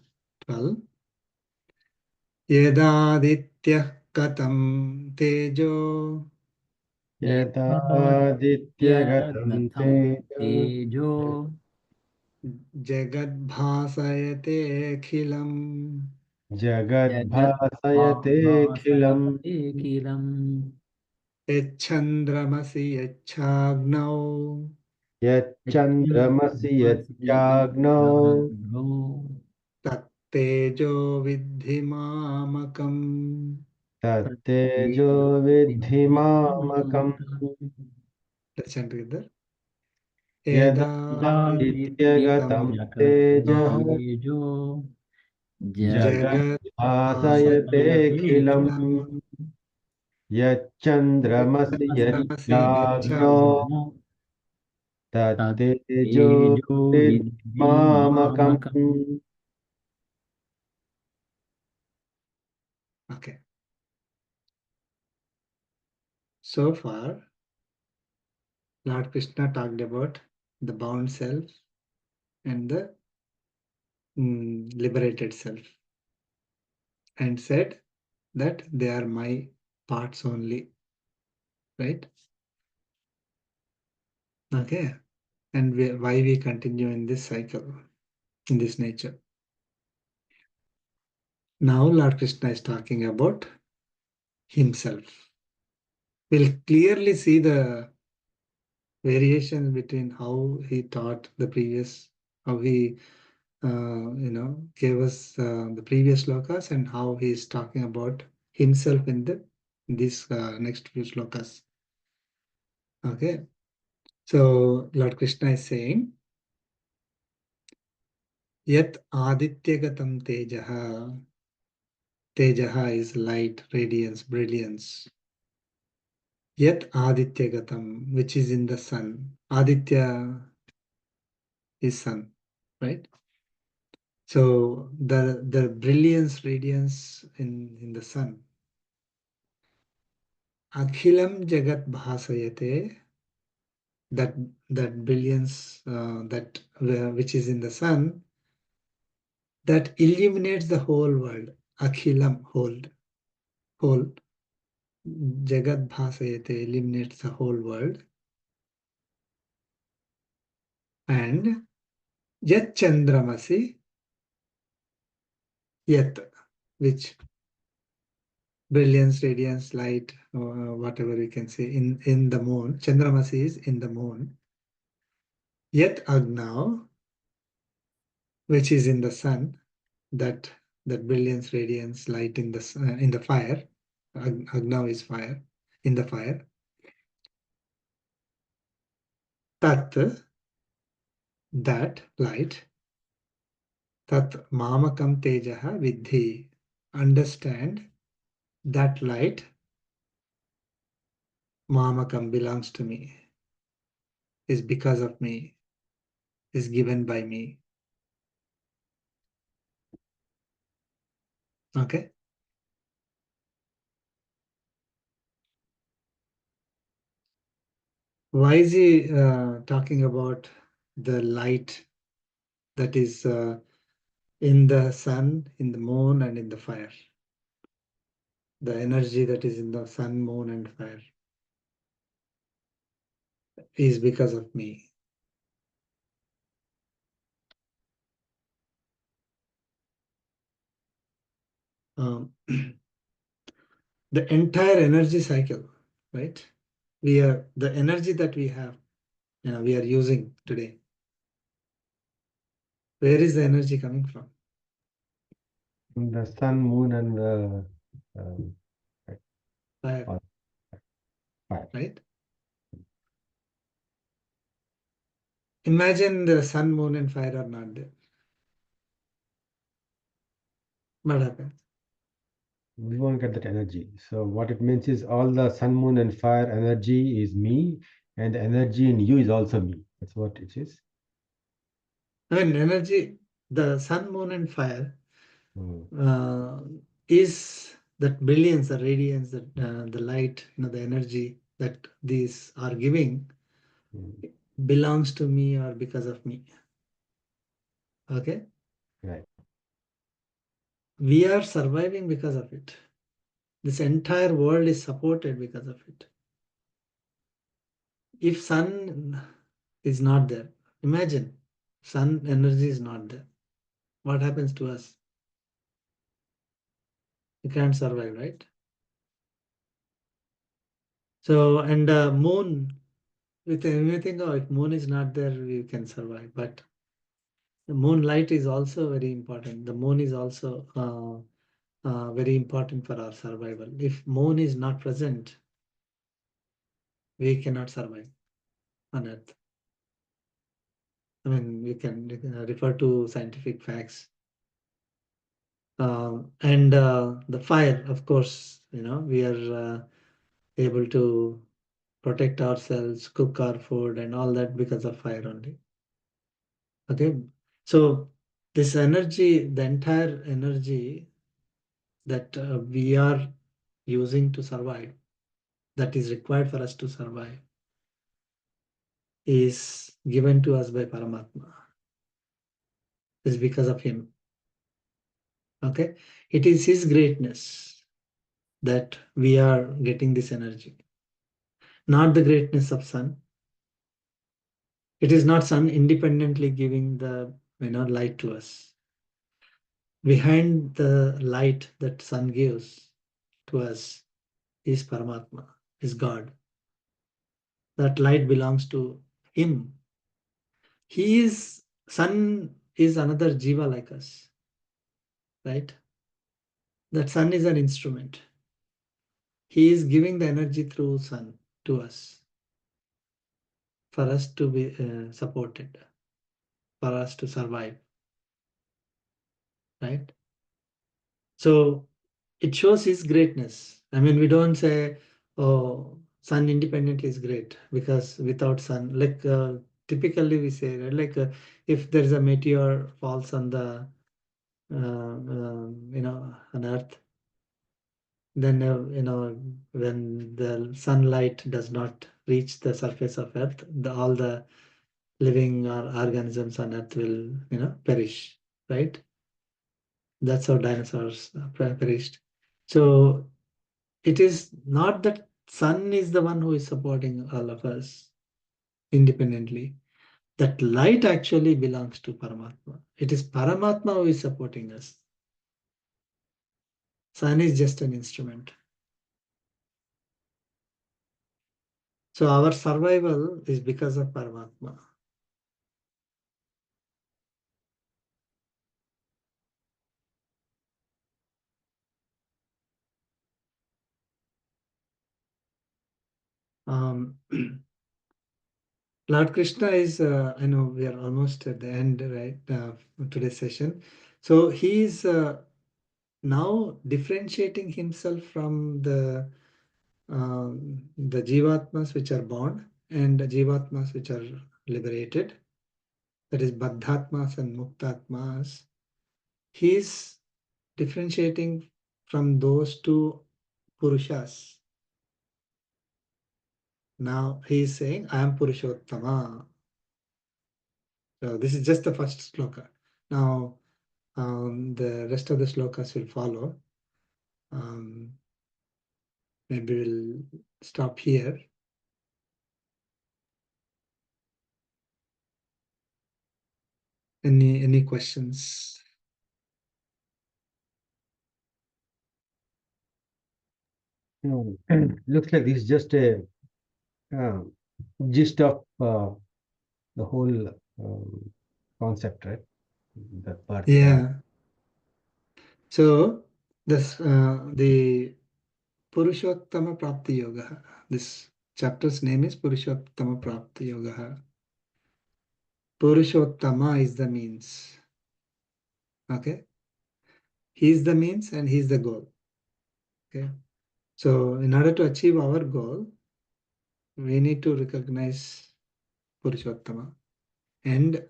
12. Yedadityah katam tejo यदादित्यगतं यदादित्यगतं तेजो तेजो jagadbhasayate जगद्भासयतेऽखिलम् जगद्भासयतेऽखिलम् ycchandramasi yccagnav यच्चन्द्रमसि यच्चाग्नौ तत्तेजो विद्धि मामकम् तत्तेजो विद्धि मामकम् Let's chant together. यदादित्यगतं तेजः तेजो जगद्भासयतेऽखिलम् यच्चन्द्रमसि यच्चाग्नौ तत्तेजो विद्धि मामकम् Okay. So far, Lord Krishna talked about the bound self and the liberated self, and said that they are my parts only, right? Okay. And why we continue in this cycle, in this nature. Now Lord Krishna is talking about himself. We'll clearly see the variations between how he taught the previous, how he gave us the previous slokas, and how he is talking about himself in these next few slokas. Okay, so Lord Krishna is saying, Yat adityagatam tejaha. Tejaha is light, radiance, brilliance. Yat adityagatam, which is in the sun. Aditya is sun, right? So the brilliance, radiance in the sun. Akhilam jagat bhasayate, that brilliance that which is in the sun, that illuminates the whole world. Akhilam, whole. Jagat bhasayate illuminates the whole world. And yat chandramasi, yat, which brilliance, radiance, light, whatever we can say, in the moon. Chandramasi is in the moon. Yet agnav, which is in the sun, that brilliance, radiance, light in the fire. Agnav is fire, in the fire. Tat, that light. Tat mamakam tejaha vidhi. Understand that light, mamakam, belongs to me, is because of me, is given by me. Okay. Why is he talking about the light that is in the sun, in the moon, and in the fire? The energy that is in the sun, moon, and fire is because of me. The entire energy cycle, right? The energy that we have, we are using today. Where is the energy coming from? The sun, moon, and Fire, fire. right? Imagine the sun, moon, and fire are not there. What happens? We won't get that energy. So what it means is all the sun, moon, and fire energy is me, and the energy in you is also me. That's what it is. I mean, energy, the sun, moon, and fire Mm. is that brilliance, the radiance, the light, the energy that these are giving belongs to me or because of me. Okay? Right. We are surviving because of it. This entire world is supported because of it. If sun is not there, imagine sun energy is not there. What happens to us? You can't survive, right? So, and moon, with everything, oh, if moon is not there, we can survive. But the moonlight is also very important. The moon is also very important for our survival. If moon is not present, we cannot survive on Earth. I mean, we can refer to scientific facts. And the fire, of course, we are able to protect ourselves, cook our food, and all that because of fire only. Okay, so this energy, the entire energy that we are using to survive, that is required for us to survive, is given to us by Paramatma. Is because of him. Okay, it is his greatness that we are getting this energy, not the greatness of sun. It is not sun independently giving the light to us. Behind the light that sun gives to us is Paramatma, is God. That light belongs to him. He is, sun is another jiva like us, right? That sun is an instrument. He is giving the energy through sun to us for us to be supported, for us to survive, right? So it shows his greatness. I mean, we don't say, oh, sun independently is great, because without sun, like typically we say, right, like if there is a meteor falls on the, on Earth, then, when the sunlight does not reach the surface of Earth, all the living or organisms on Earth will, perish, right? That's how dinosaurs perished. So it is not that sun is the one who is supporting all of us independently. That light actually belongs to Paramatma. It is Paramatma who is supporting us. Sun is just an instrument. So our survival is because of Paramatma. Lord Krishna is, I know we are almost at the end, right, of today's session. So he is now differentiating himself from the Jivatmas which are bound and the Jivatmas which are liberated, that is Baddhatmas and Muktatmas. He is differentiating from those two Purushas. Now he is saying, I am Purushottama. So this is just the first sloka. Now the rest of the slokas will follow. Maybe we'll stop here. Any questions? Looks like this is just a uh, gist of the whole concept, right? The birth. Yeah. So this the Purushottama Prapti Yoga. This chapter's name is Purushottama Prapti Yoga. Purushottama is the means. Okay. He is the means and he is the goal. Okay. So in order to achieve our goal, we need to recognize Purushottama and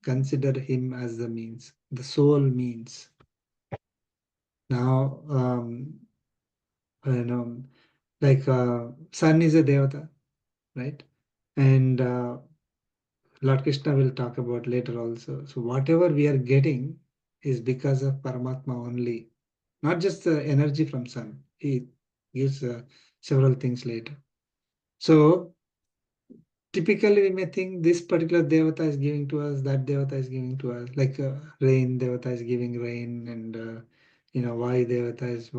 consider him as the means, the sole means. Now, like sun is a devata, right? And Lord Krishna will talk about later also. So whatever we are getting is because of Paramatma only, not just the energy from sun. He gives several things later. So typically we may think this particular devata is giving to us, that devata is giving to us, like rain devata is giving rain, and Vayu devata is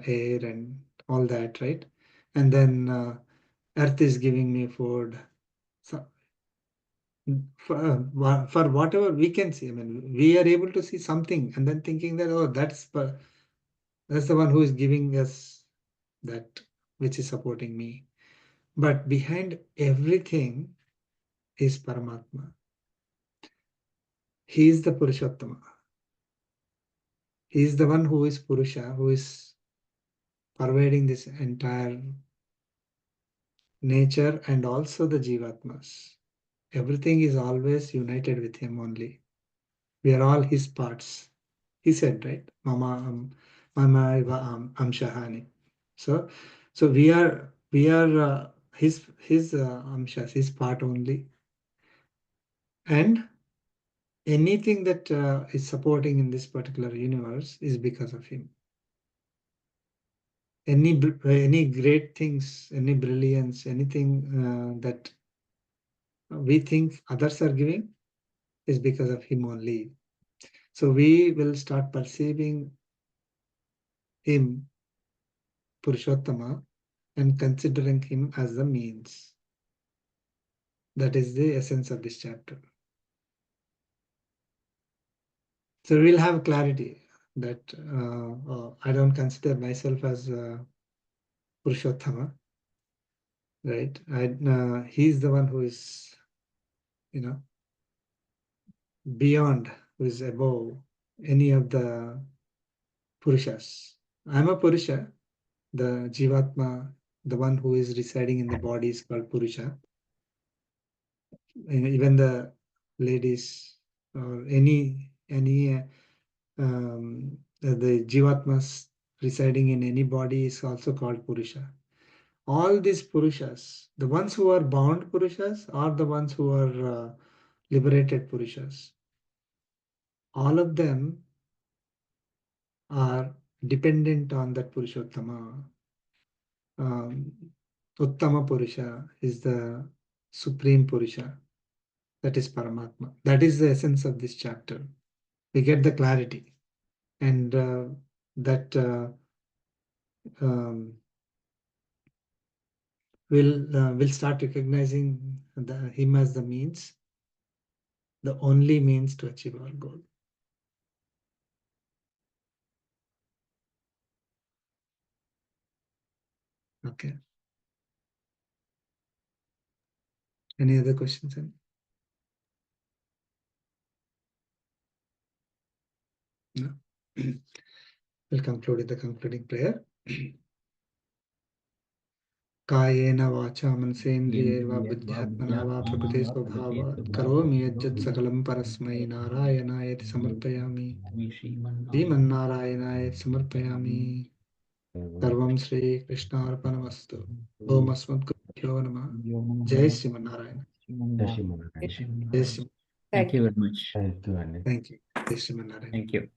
air and all that, right? And then earth is giving me food, So for whatever we can see, I mean, we are able to see something and then thinking that, oh, that's the one who is giving us that, which is supporting me. But behind everything is Paramatma. He is the Purushottama. He is the one who is Purusha, who is pervading this entire nature and also the Jivatmas. Everything is always united with him only. We are all his parts. He said, right? Mama Eva Amsaha. So we are his amshas, his part only. And anything that is supporting in this particular universe is because of him. Any great things, any brilliance, anything that we think others are giving is because of him only. So we will start perceiving him, Purushottama, and considering him as the means. That is the essence of this chapter. So we'll have clarity that I don't consider myself as Purushottama, right? He's the one who is, beyond, who is above any of the Purushas. I'm a Purusha. The Jivatma, the one who is residing in the body, is called Purusha. And even the ladies or any the Jivatmas residing in any body is also called Purusha. All these Purushas, the ones who are bound Purushas are the ones who are liberated Purushas. All of them are dependent on that Purushottama. Uttama Purusha is the supreme Purusha. That is Paramatma. That is the essence of this chapter. We get the clarity, and that we'll start recognizing him as the means, the only means to achieve our goal. Okay. Any other questions? No. We'll conclude with the concluding prayer. Kayena vacha manasendriyeva buddhyatmana va prakriti svabhavat karomi yajjat sakalam parasmai narayanayati samarpayami Srimanarayanayati samarpayami Sarvam Shri Krishna Arpanamastu Om Asmat Gurubhyo Namah Jai Srimanarayana. Jai Shri Manarayana. Jai Sri. Thank you very much. Thank you, Andy. Thank you. Jai Srimanarayana. Thank you.